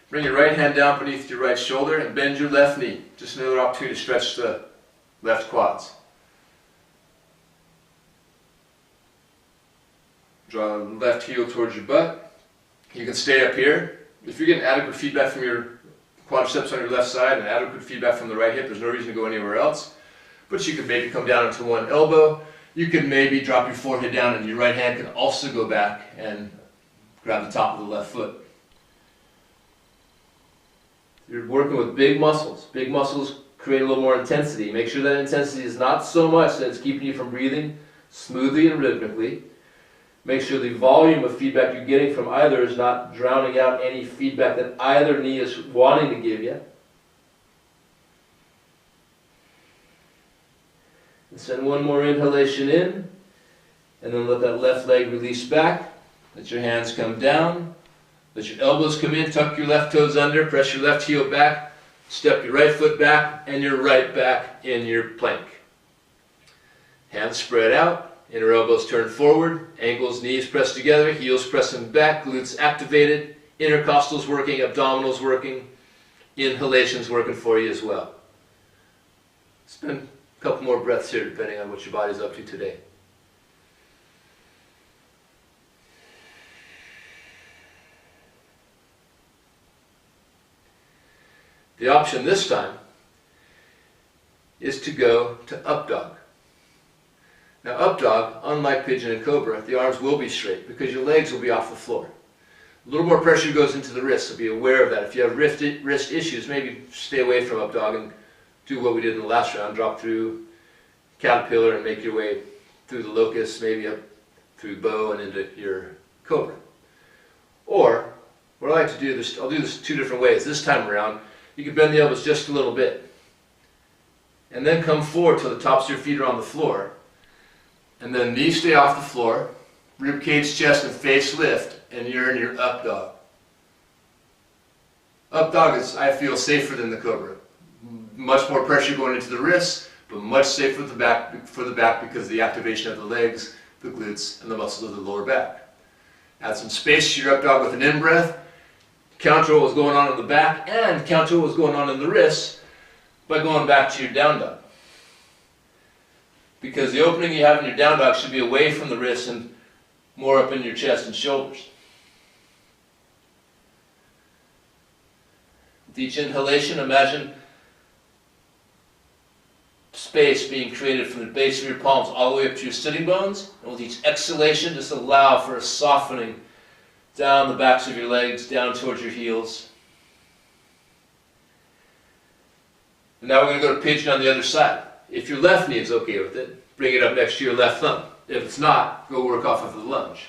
Bring your right hand down beneath your right shoulder and bend your left knee. Just another opportunity to stretch the left quads. Draw the left heel towards your butt. You can stay up here. If you're getting adequate feedback from your quadriceps on your left side and adequate feedback from the right hip, there's no reason to go anywhere else. But you could maybe come down into one elbow. You can maybe drop your forehead down, and your right hand can also go back and grab the top of the left foot. You're working with big muscles. Big muscles create a little more intensity. Make sure that intensity is not so much that it's keeping you from breathing smoothly and rhythmically. Make sure the volume of feedback you're getting from either is not drowning out any feedback that either knee is wanting to give you. And send one more inhalation in, and then let that left leg release back. Let your hands come down. Let your elbows come in, tuck your left toes under, press your left heel back, step your right foot back, and your right back in your plank. Hands spread out. Inner elbows turn forward, ankles, knees pressed together, heels pressing back, glutes activated, intercostals working, abdominals working, inhalations working for you as well. Spend a couple more breaths here depending on what your body's up to today. The option this time is to go to up dog. Now up dog, unlike pigeon and cobra, the arms will be straight because your legs will be off the floor. A little more pressure goes into the wrists, so be aware of that. If you have wrist issues, maybe stay away from up dog and do what we did in the last round, drop through caterpillar and make your way through the locust, maybe up through bow and into your cobra. Or, what I like to do, I'll do this 2 different ways. This time around, you can bend the elbows just a little bit. And then come forward till the tops of your feet are on the floor. And then knees stay off the floor, rib cage, chest, and face lift, and you're in your up dog. Up dog is, I feel, safer than the cobra. Much more pressure going into the wrists, but much safer for the back because of the activation of the legs, the glutes, and the muscles of the lower back. Add some space to your up dog with an in-breath. Counter what was going on in the back, and counter what was going on in the wrists by going back to your down dog. Because the opening you have in your down dog should be away from the wrists and more up in your chest and shoulders. With each inhalation, imagine space being created from the base of your palms all the way up to your sitting bones. And with each exhalation, just allow for a softening down the backs of your legs, down towards your heels. And now we're going to go to pigeon on the other side. If your left knee is okay with it, bring it up next to your left thumb. If it's not, go work off of the lunge.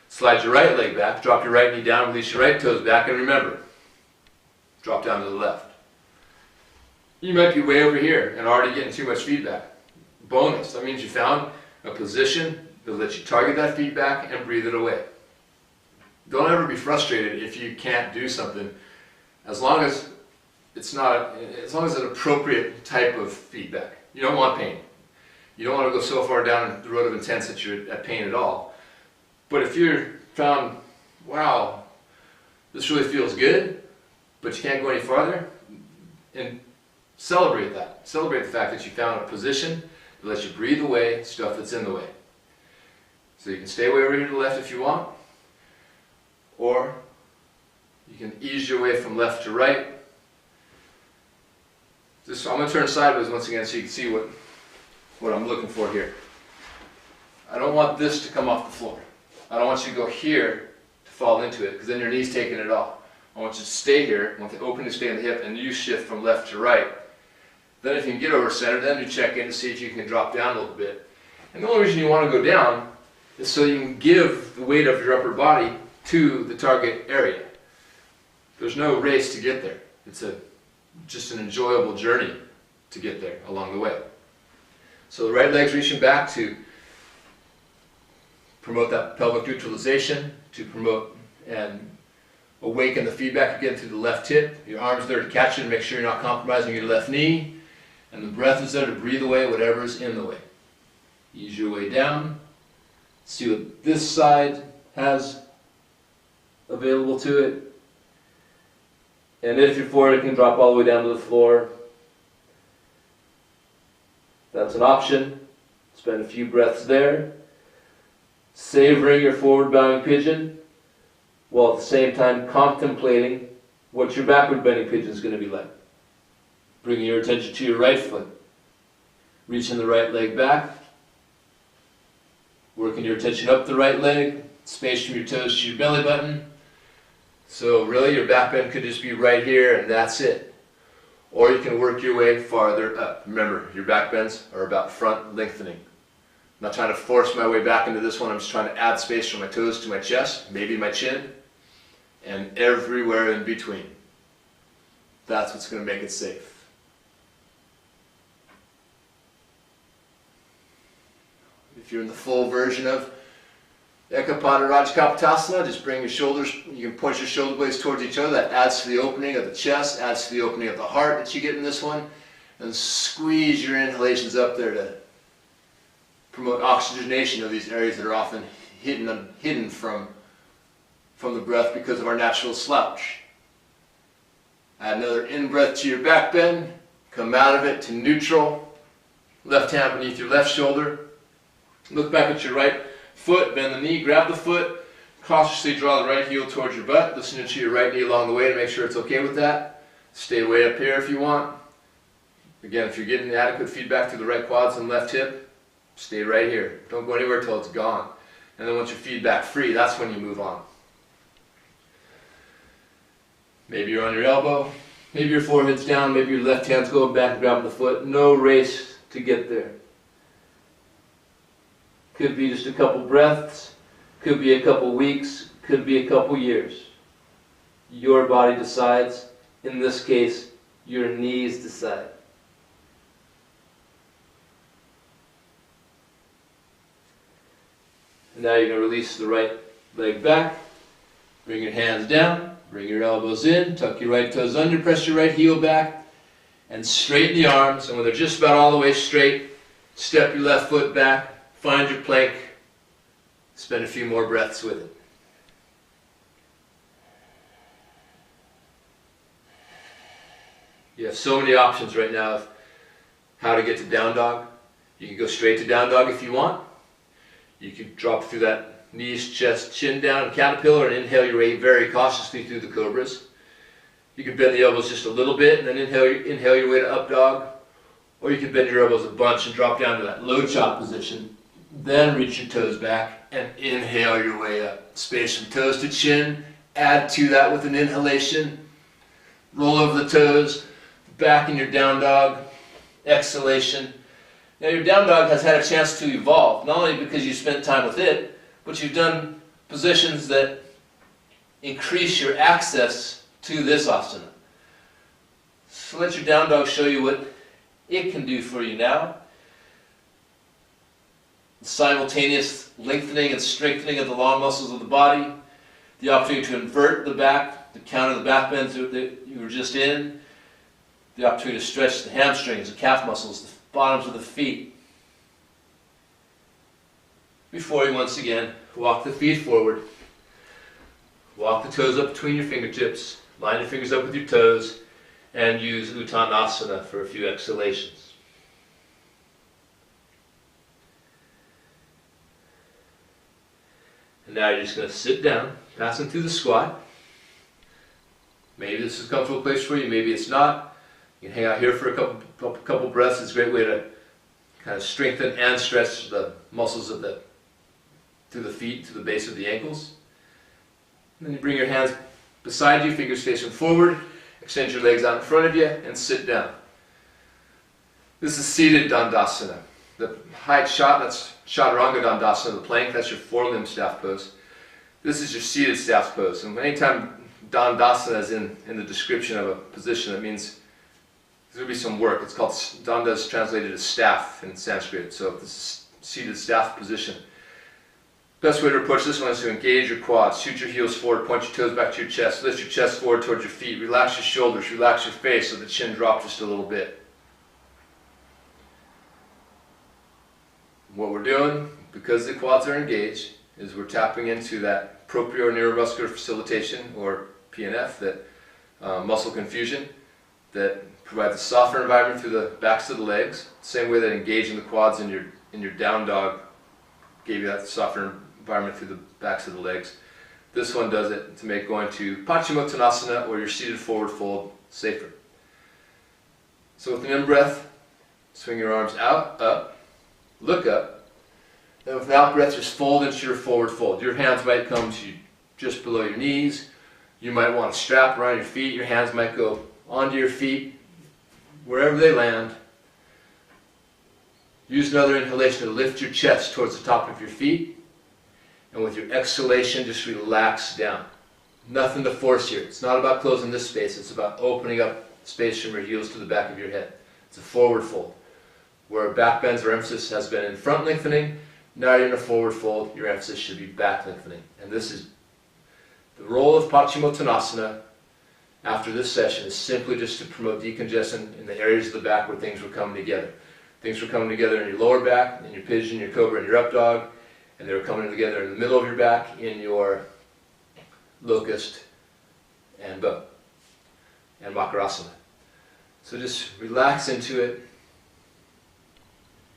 Slide your right leg back, drop your right knee down, release your right toes back, and remember, drop down to the left. You might be way over here and already getting too much feedback. Bonus, that means you found a position that lets you target that feedback and breathe it away. Don't ever be frustrated if you can't do something, as long as it's an appropriate type of feedback. You don't want pain. You don't want to go so far down the road of intense that you're at pain at all. But if you're found, wow, this really feels good, but you can't go any farther, and celebrate that. Celebrate the fact that you found a position that lets you breathe away stuff that's in the way. So you can stay way over here to the left if you want, or you can ease your way from left to right. I'm going to turn sideways once again so you can see what I'm looking for here. I don't want this to come off the floor. I don't want you to go here to fall into it, because then your knee's taking it off. I want you to stay here, I want the opening to stay in the hip, and you shift from left to right. Then if you can get over center, then you check in to see if you can drop down a little bit. And the only reason you want to go down is so you can give the weight of your upper body to the target area. There's no race to get there. It's just an enjoyable journey to get there along the way. So the right leg's reaching back to promote that pelvic neutralization, to promote and awaken the feedback you're getting through the left hip. Your arm's there to catch it and make sure you're not compromising your left knee. And the breath is there to breathe away whatever's in the way. Ease your way down. See what this side has available to it. And if you're forward, it can drop all the way down to the floor. That's an option. Spend a few breaths there. Savoring your forward bowing pigeon, while at the same time contemplating what your backward bending pigeon is going to be like. Bringing your attention to your right foot. Reaching the right leg back. Working your attention up the right leg. Space from your toes to your belly button. So really your back bend could just be right here and that's it. Or you can work your way farther up. Remember, your back bends are about front lengthening. I'm not trying to force my way back into this one. I'm just trying to add space from my toes to my chest, maybe my chin, and everywhere in between. That's what's going to make it safe. If you're in the full version of Ekapada Rajakapotasana, just bring your shoulders, you can push your shoulder blades towards each other. That adds to the opening of the chest, adds to the opening of the heart that you get in this one. And squeeze your inhalations up there to promote oxygenation of these areas that are often hidden from the breath because of our natural slouch. Add another in-breath to your back bend. Come out of it to neutral. Left hand beneath your left shoulder. Look back at your right foot, bend the knee, grab the foot, cautiously draw the right heel towards your butt, listening to your right knee along the way to make sure it's okay with that. Stay way up here if you want. Again, if you're getting adequate feedback through the right quads and left hip, stay right here. Don't go anywhere until it's gone. And then once your feedback free, that's when you move on. Maybe you're on your elbow, maybe your forehead's down, maybe your left hand's going back and grabbing the foot. No race to get there. Could be just a couple breaths, could be a couple weeks, could be a couple years. Your body decides. In this case, your knees decide. And now you're going to release the right leg back, bring your hands down, bring your elbows in, tuck your right toes under, press your right heel back, and straighten the arms. And when they're just about all the way straight, step your left foot back. Find your plank, spend a few more breaths with it. You have so many options right now of how to get to down dog. You can go straight to down dog if you want. You can drop through that knees, chest, chin down, caterpillar, and inhale your way very cautiously through the cobras. You can bend the elbows just a little bit and then inhale your way to up dog. Or you can bend your elbows a bunch and drop down to that low chop position. Then reach your toes back and inhale your way up. Space from toes to chin. Add to that with an inhalation. Roll over the toes. Back in your down dog. Exhalation. Now your down dog has had a chance to evolve. Not only because you spent time with it, but you've done positions that increase your access to this asana. So let your down dog show you what it can do for you now. Simultaneous lengthening and strengthening of the long muscles of the body, the opportunity to invert the back, the counter the back bends that you were just in, the opportunity to stretch the hamstrings, the calf muscles, the bottoms of the feet. Before you once again walk the feet forward, walk the toes up between your fingertips, Line your fingers up with your toes and use Uttanasana for a few exhalations. And now you're just going to sit down, passing through the squat. Maybe this is a comfortable place for you, maybe it's not. You can hang out here for a couple breaths. It's a great way to kind of strengthen and stretch the muscles of through the feet, to the base of the ankles. And then you bring your hands beside you, fingers facing forward, extend your legs out in front of you, and sit down. This is seated Dandasana. The height shot, that's Chaturanga Dandasana, the plank, that's your forelimb staff pose. This is your seated staff pose. And anytime Dandasana is in the description of a position, that means there's going to be some work. It's called, Danda is translated as staff in Sanskrit, so this is seated staff position. Best way to approach this one is to engage your quads, shoot your heels forward, point your toes back to your chest, lift your chest forward towards your feet, relax your shoulders, relax your face so the chin drops just a little bit. What we're doing, because the quads are engaged, is we're tapping into that proprio-neurovascular facilitation, or PNF, that muscle confusion, that provides a softer environment through the backs of the legs, same way that engaging the quads in your down dog gave you that softer environment through the backs of the legs. This one does it to make going to Paschimottanasana, or your seated forward fold, safer. So with an in-breath, swing your arms out, up, look up. Then with an out-breath, just fold into your forward fold. Your hands might come to just below your knees. You might want to strap around your feet. Your hands might go onto your feet, wherever they land. Use another inhalation to lift your chest towards the top of your feet. And with your exhalation, just relax down. Nothing to force here. It's not about closing this space. It's about opening up space from your heels to the back of your head. It's a forward fold. Where back bends, our emphasis has been in front lengthening. Now you're in a forward fold. Your emphasis should be back lengthening. And this is the role of Paschimottanasana after this session, is simply just to promote decongestion in the areas of the back where things were coming together. Things were coming together in your lower back, in your pigeon, your cobra, and your up dog. And they were coming together in the middle of your back in your locust and bow and makarasana. So just relax into it.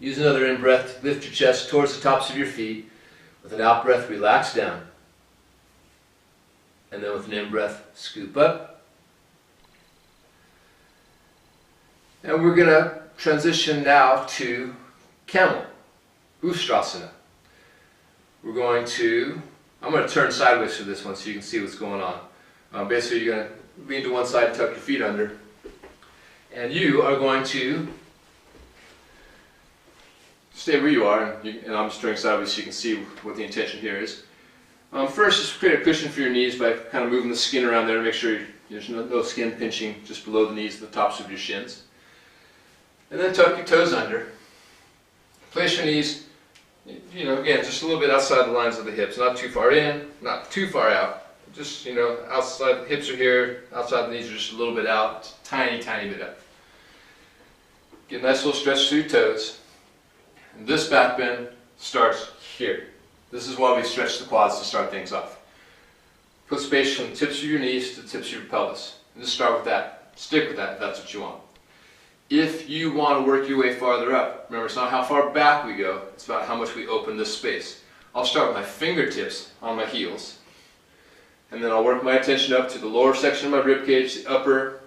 Use another in-breath to lift your chest towards the tops of your feet. With an out-breath, relax down. And then with an in-breath, scoop up. And we're going to transition now to camel, Ustrasana. I'm going to turn sideways for this one so you can see what's going on. Basically, you're going to lean to one side and tuck your feet under. And you are going to stay where you are, and I'm just turning sideways so you can see what the intention here is. First, just create a cushion for your knees by kind of moving the skin around there to make sure there's no skin pinching just below the knees, the tops of your shins. And then tuck your toes under. Place your knees, again, just a little bit outside the lines of the hips, not too far in, not too far out. Just, outside, the hips are here, outside the knees are just a little bit out, tiny, tiny bit up. Get a nice little stretch through your toes. And this back bend starts here. This is why we stretch the quads to start things off. Put space from the tips of your knees to the tips of your pelvis. And just start with that. Stick with that if that's what you want. If you want to work your way farther up, remember, it's not how far back we go, it's about how much we open this space. I'll start with my fingertips on my heels, and then I'll work my attention up to the lower section of my rib cage, the upper,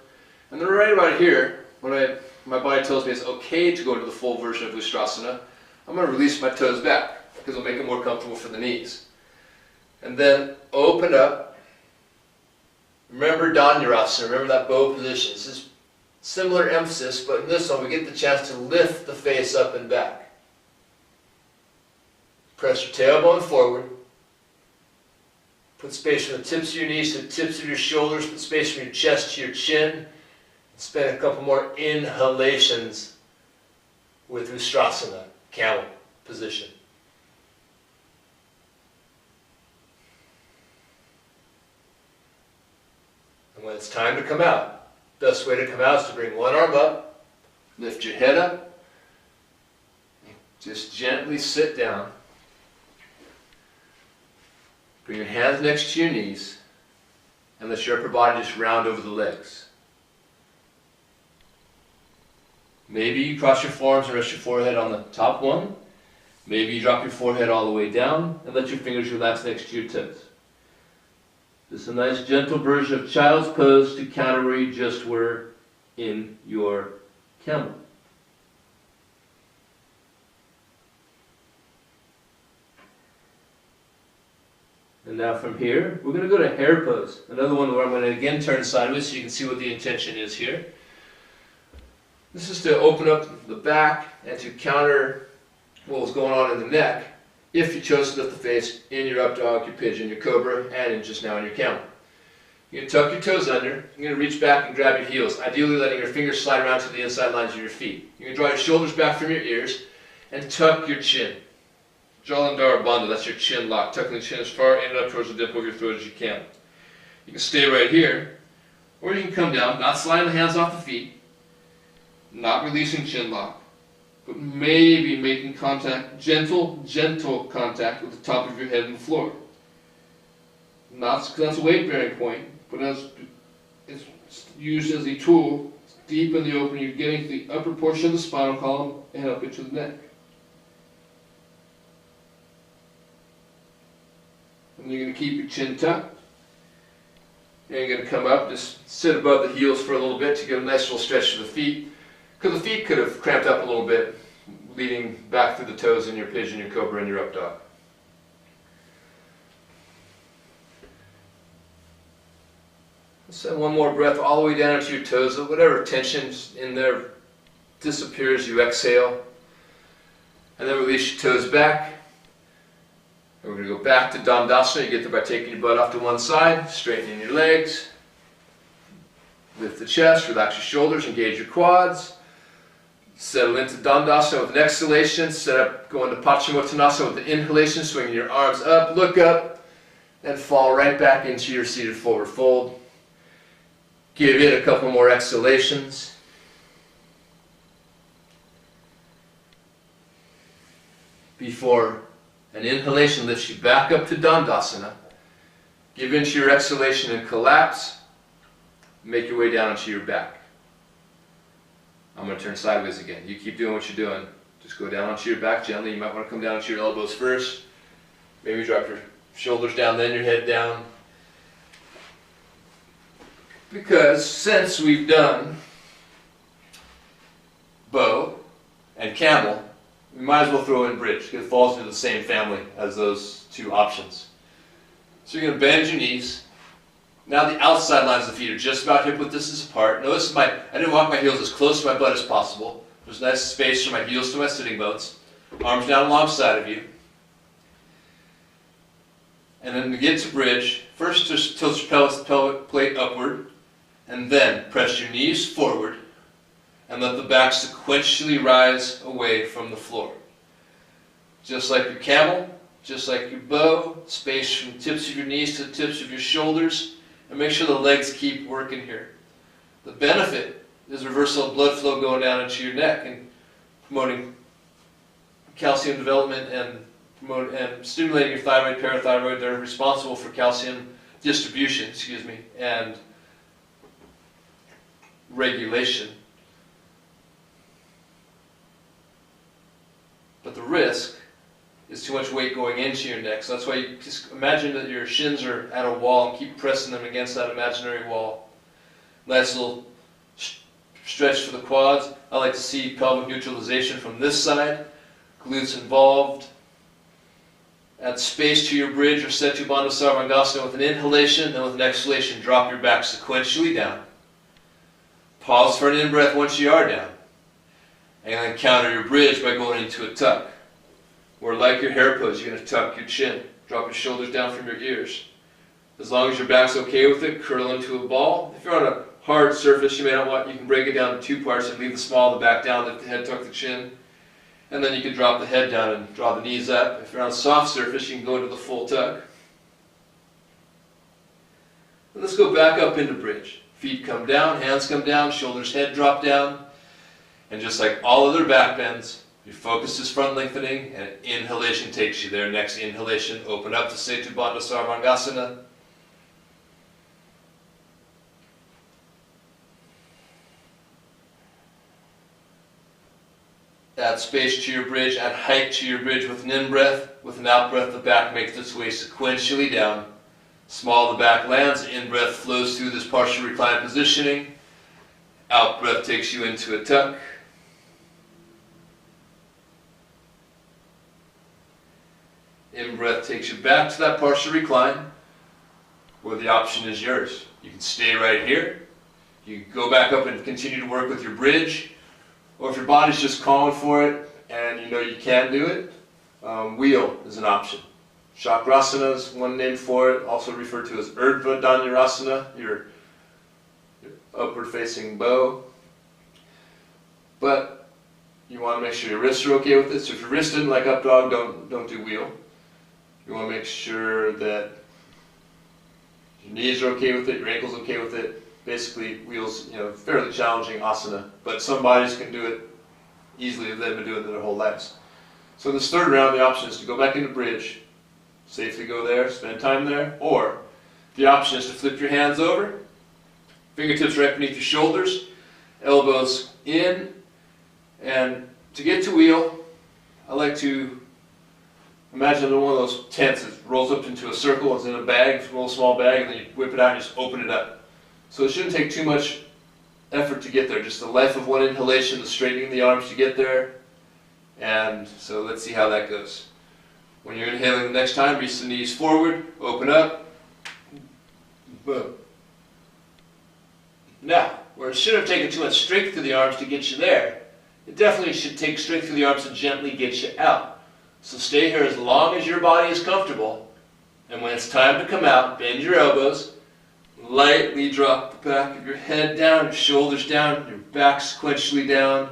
and then right about here, when my body tells me it's okay to go to the full version of Ustrasana, I'm going to release my toes back, because it'll make it more comfortable for the knees. And then open up. Remember Dhanurasana, remember that bow position. This is similar emphasis, but in this one we get the chance to lift the face up and back. Press your tailbone forward. Put space from the tips of your knees to the tips of your shoulders. Put space from your chest to your chin. And spend a couple more inhalations with Ustrasana, camel position. And when it's time to come out, best way to come out is to bring one arm up, lift your head up, just gently sit down. Bring your hands next to your knees. and let your upper body just round over the legs. Maybe you cross your forearms and rest your forehead on the top one. Maybe you drop your forehead all the way down and let your fingers relax next to your toes. Just a nice gentle version of child's pose to counter where you just were in your camel. And now from here, we're going to go to hare pose. Another one where I'm going to again turn sideways so you can see what the intention is here. This is to open up the back and to counter what was going on in the neck if you chose to lift the face in your up dog, your pigeon, your cobra, and in just now in your camel. You're going to tuck your toes under. You're going to reach back and grab your heels, ideally letting your fingers slide around to the inside lines of your feet. You're going to draw your shoulders back from your ears and tuck your chin. Jalandhara Bandha, that's your chin lock, tucking the chin as far in and up towards the dip of your throat as you can. You can stay right here, or you can come down, not sliding the hands off the feet, not releasing chin lock, but maybe making contact, gentle contact with the top of your head and the floor. Not because that's a weight-bearing point, but as it's used as a tool, deep in the opening, you're getting to the upper portion of the spinal column and up into the neck. And you're going to keep your chin tucked. And you're going to come up, just sit above the heels for a little bit to get a nice little stretch to the feet. Because the feet could have cramped up a little bit, leading back through the toes in your pigeon, your cobra, and your up dog. Send one more breath all the way down into your toes. Whatever tension's in there disappears, you exhale. And then release your toes back. And we're going to go back to Dandasana. You get there by taking your butt off to one side, straightening your legs. Lift the chest, relax your shoulders, engage your quads. Settle into Dandasana with an exhalation. Set up, go into Paschimottanasana with the inhalation, swinging your arms up, look up, and fall right back into your seated forward fold. Give it a couple more exhalations. Before an inhalation lifts you back up to Dandasana. Give into your exhalation and collapse. Make your way down onto your back. I'm going to turn sideways again. You keep doing what you're doing. Just go down onto your back gently. You might want to come down onto your elbows first. Maybe drop your shoulders down, then your head down. Because since we've done bow and camel, we might as well throw in bridge, because it falls into the same family as those two options. So you're going to bend your knees. Now the outside lines of the feet are just about hip width distance apart. Notice I didn't walk my heels as close to my butt as possible. There's nice space from my heels to my sitting bones. Arms down alongside of you. And then to get to bridge, first just tilt your pelvic plate upward, and then press your knees forward, and let the back sequentially rise away from the floor. Just like your camel, just like your bow, space from the tips of your knees to the tips of your shoulders, and make sure the legs keep working here. The benefit is reversal of blood flow going down into your neck and promoting calcium development and stimulating your thyroid, parathyroid. They're responsible for calcium distribution, and regulation. But the risk is too much weight going into your neck. So that's why you just imagine that your shins are at a wall and keep pressing them against that imaginary wall. Nice little stretch for the quads. I like to see pelvic neutralization from this side. Glutes involved. Add space to your bridge or Setu Bandha Sarvangasana with an inhalation, then with an exhalation drop your back sequentially down. Pause for an in-breath once you are down. And then counter your bridge by going into a tuck. Or like your hare pose, you're going to tuck your chin. Drop your shoulders down from your ears. As long as your back's okay with it, curl into a ball. If you're on a hard surface, you may not want, you can break it down into two parts and leave the small of the back down, lift the head, tuck the chin. And then you can drop the head down and draw the knees up. If you're on a soft surface, you can go into the full tuck. And let's go back up into bridge. Feet come down, hands come down, shoulders, head drop down. And just like all other back bends, your focus is front lengthening, and inhalation takes you there. Next inhalation, open up to Setu Bandha Sarvangasana. Add space to your bridge, add height to your bridge with an in-breath. With an out-breath, the back makes its way sequentially down. Small the back lands, in-breath flows through this partial reclined positioning. Out-breath takes you into a tuck. In-breath takes you back to that partial recline, where the option is yours. You can stay right here. You can go back up and continue to work with your bridge. Or if your body's just calling for it and you know you can do it, wheel is an option. Chakrasana is one name for it, also referred to as Urdhva Dhanurasana, your upward facing bow. But you want to make sure your wrists are okay with it. So if your wrist isn't like up dog, don't do wheel. You want to make sure that your knees are okay with it, your ankles okay with it. Basically, wheel's fairly challenging asana, but some bodies can do it easily if they've been doing it their whole lives. So in this third round, the option is to go back into bridge, safely go there, spend time there, or the option is to flip your hands over, fingertips right beneath your shoulders, elbows in, and to get to wheel, I like to imagine one of those tents that rolls up into a circle, it's in a bag, a little small bag, and then you whip it out and just open it up. So it shouldn't take too much effort to get there, just the life of one inhalation, the straightening the arms to get there. And so let's see how that goes. When you're inhaling the next time, reach the knees forward, open up, boom. Now, where it shouldn't have taken too much strength through the arms to get you there, it definitely should take strength through the arms to gently get you out. So stay here as long as your body is comfortable, and when it's time to come out, bend your elbows, lightly drop the back of your head down, your shoulders down, your back sequentially down,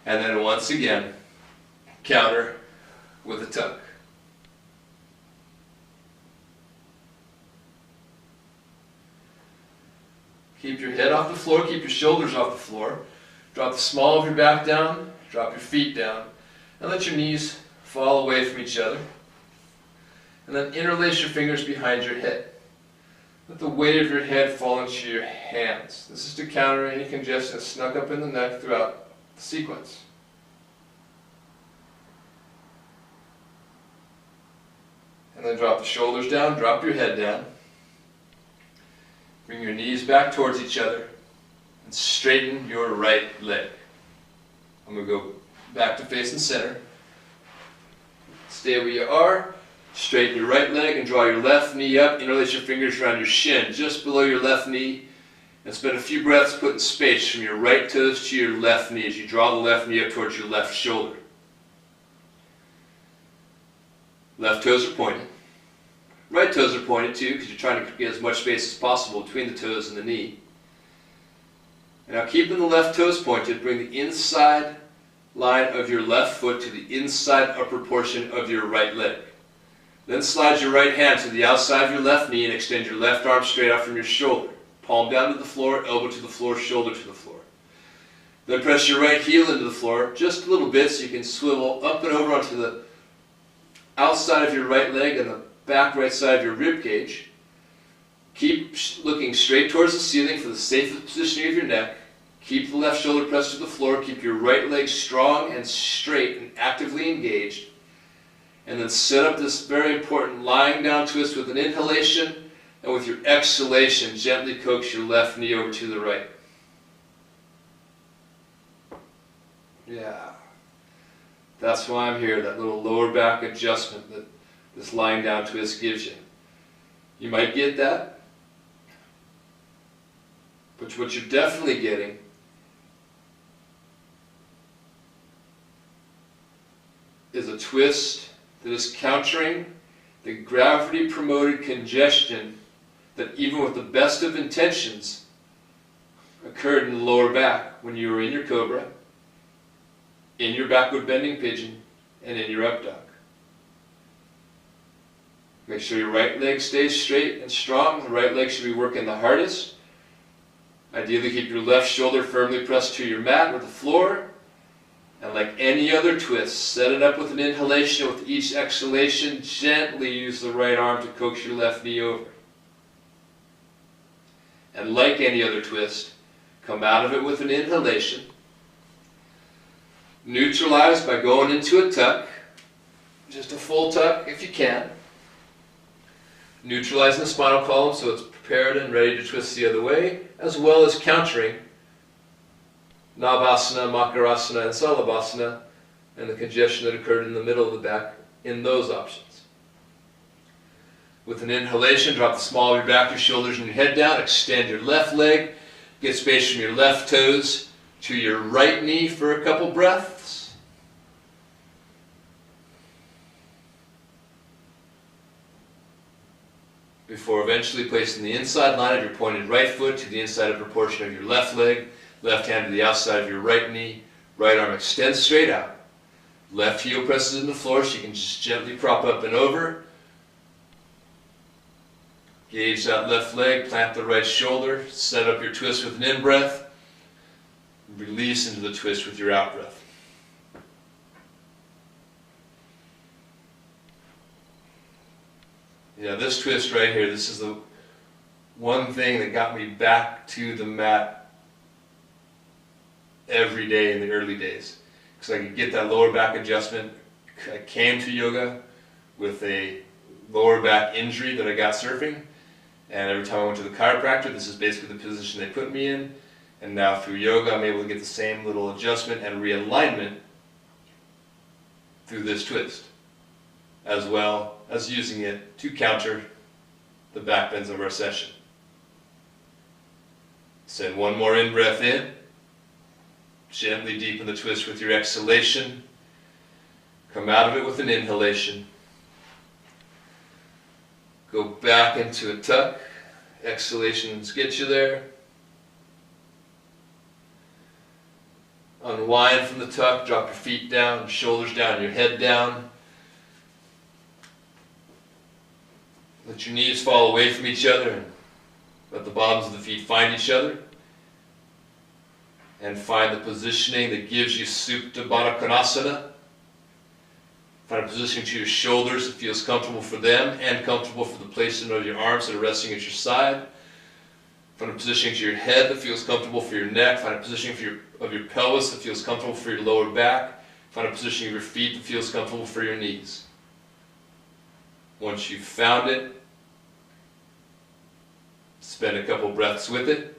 and then once again, counter with a tuck. Keep your head off the floor, keep your shoulders off the floor. Drop the small of your back down, drop your feet down, and let your knees fall away from each other. And then interlace your fingers behind your head. Let the weight of your head fall into your hands. This is to counter any congestion that's snuck up in the neck throughout the sequence. And then drop the shoulders down, drop your head down. Bring your knees back towards each other and straighten your right leg. I'm going to go back to face and center. Stay where you are. Straighten your right leg and draw your left knee up. Interlace your fingers around your shin, just below your left knee. And spend a few breaths putting space from your right toes to your left knee as you draw the left knee up towards your left shoulder. Left toes are pointed. Right toes are pointed too, because you're trying to get as much space as possible between the toes and the knee. And now keeping the left toes pointed, bring the inside line of your left foot to the inside upper portion of your right leg. Then slide your right hand to the outside of your left knee and extend your left arm straight out from your shoulder. Palm down to the floor, elbow to the floor, shoulder to the floor. Then press your right heel into the floor just a little bit so you can swivel up and over onto the outside of your right leg and the back right side of your rib cage. Keep looking straight towards the ceiling for the safest positioning of your neck. Keep the left shoulder pressed to the floor. Keep your right leg strong and straight and actively engaged. And then set up this very important lying down twist with an inhalation, and with your exhalation, gently coax your left knee over to the right. Yeah. That's why I'm here, that little lower back adjustment that this lying down twist gives you. You might get that, but what you're definitely getting is a twist that is countering the gravity-promoted congestion that even with the best of intentions occurred in the lower back when you were in your Cobra, in your backward bending pigeon, and in your up dog. Make sure your right leg stays straight and strong. The right leg should be working the hardest. Ideally keep your left shoulder firmly pressed to your mat or the floor. And like any other twist, set it up with an inhalation. With each exhalation, gently use the right arm to coax your left knee over. And like any other twist, come out of it with an inhalation. Neutralize by going into a tuck, just a full tuck if you can. Neutralizing the spinal column so it's prepared and ready to twist the other way, as well as countering Navasana, Makarasana, and Salabhasana, and the congestion that occurred in the middle of the back in those options. With an inhalation, drop the small of your back, your shoulders, and your head down. Extend your left leg. Get space from your left toes to your right knee for a couple breaths. Before eventually placing the inside line of your pointed right foot to the inside of proportion of your left leg. Left hand to the outside of your right knee. Right arm extends straight out. Left heel presses into the floor so you can just gently prop up and over. Gauge that left leg, plant the right shoulder, set up your twist with an in-breath. Release into the twist with your out-breath. Yeah, this twist right here, this is the one thing that got me back to the mat every day in the early days. Because I could get that lower back adjustment. I came to yoga with a lower back injury that I got surfing. And every time I went to the chiropractor, this is basically the position they put me in. And now through yoga, I'm able to get the same little adjustment and realignment through this twist, as well as using it to counter the back bends of our session. Send one more in-breath in. Gently deepen the twist with your exhalation. Come out of it with an inhalation. Go back into a tuck. Exhalations get you there. Unwind from the tuck. Drop your feet down, shoulders down, your head down. Let your knees fall away from each other and let the bottoms of the feet find each other. And find the positioning that gives you Supta Baddha Konasana. Find a positioning to your shoulders that feels comfortable for them and comfortable for the placement of your arms that are resting at your side. Find a positioning to your head that feels comfortable for your neck. Find a positioning of your pelvis that feels comfortable for your lower back. Find a positioning of your feet that feels comfortable for your knees. Once you've found it, spend a couple breaths with it.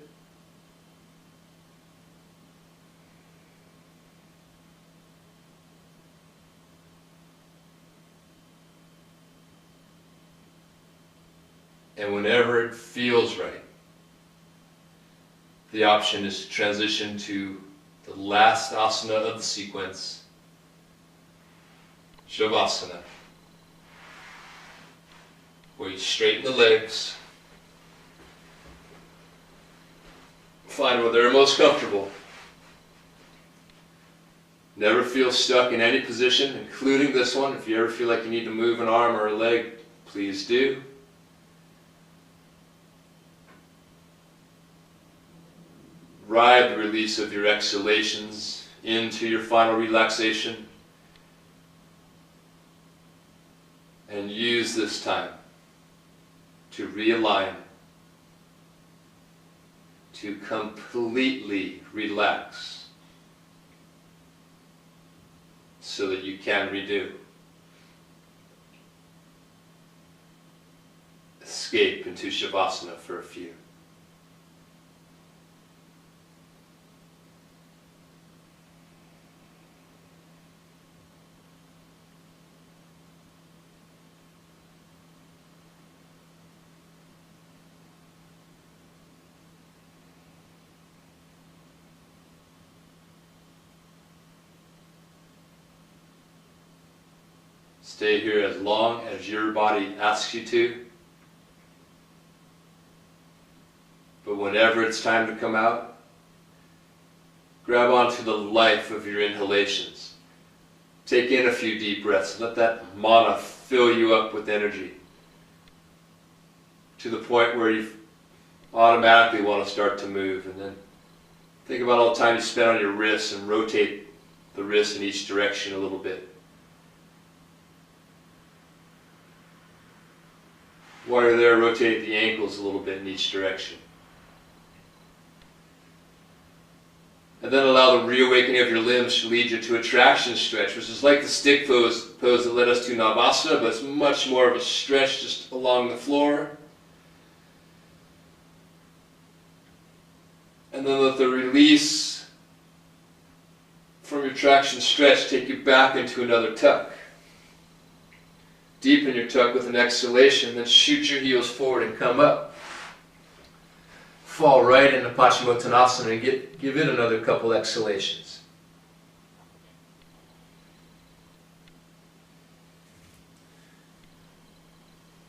And whenever it feels right, the option is to transition to the last asana of the sequence, Savasana, where you straighten the legs, find where they're most comfortable. Never feel stuck in any position, including this one. If you ever feel like you need to move an arm or a leg, please do. Ride the release of your exhalations into your final relaxation. And use this time to realign, to completely relax so that you can redo. Escape into Shavasana for a few. Stay here as long as your body asks you to. But whenever it's time to come out, grab onto the life of your inhalations. Take in a few deep breaths. Let that mana fill you up with energy to the point where you automatically want to start to move. And then think about all the time you spend on your wrists and rotate the wrists in each direction a little bit. While you're there, rotate the ankles a little bit in each direction. And then allow the reawakening of your limbs to lead you to a traction stretch, which is like the stick pose that led us to Navasana, but it's much more of a stretch just along the floor. And then let the release from your traction stretch take you back into another tuck. Deepen your tuck with an exhalation, then shoot your heels forward and come up. Fall right into Paschimottanasana and give it another couple exhalations.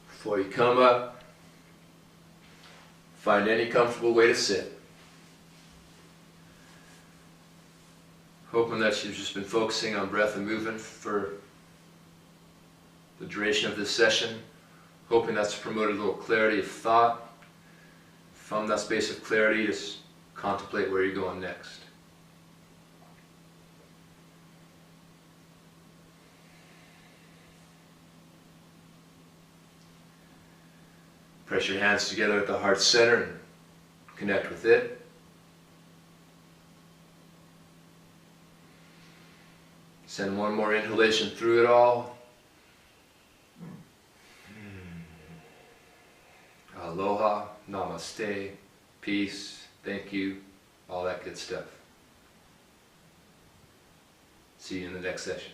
Before you come up, find any comfortable way to sit. Hoping that you've just been focusing on breath and movement for the duration of this session. Hoping that's promoted a little clarity of thought. From that space of clarity, just contemplate where you're going next. Press your hands together at the heart center and connect with it. Send one more inhalation through it all. Aloha, namaste, peace, thank you, all that good stuff. See you in the next session.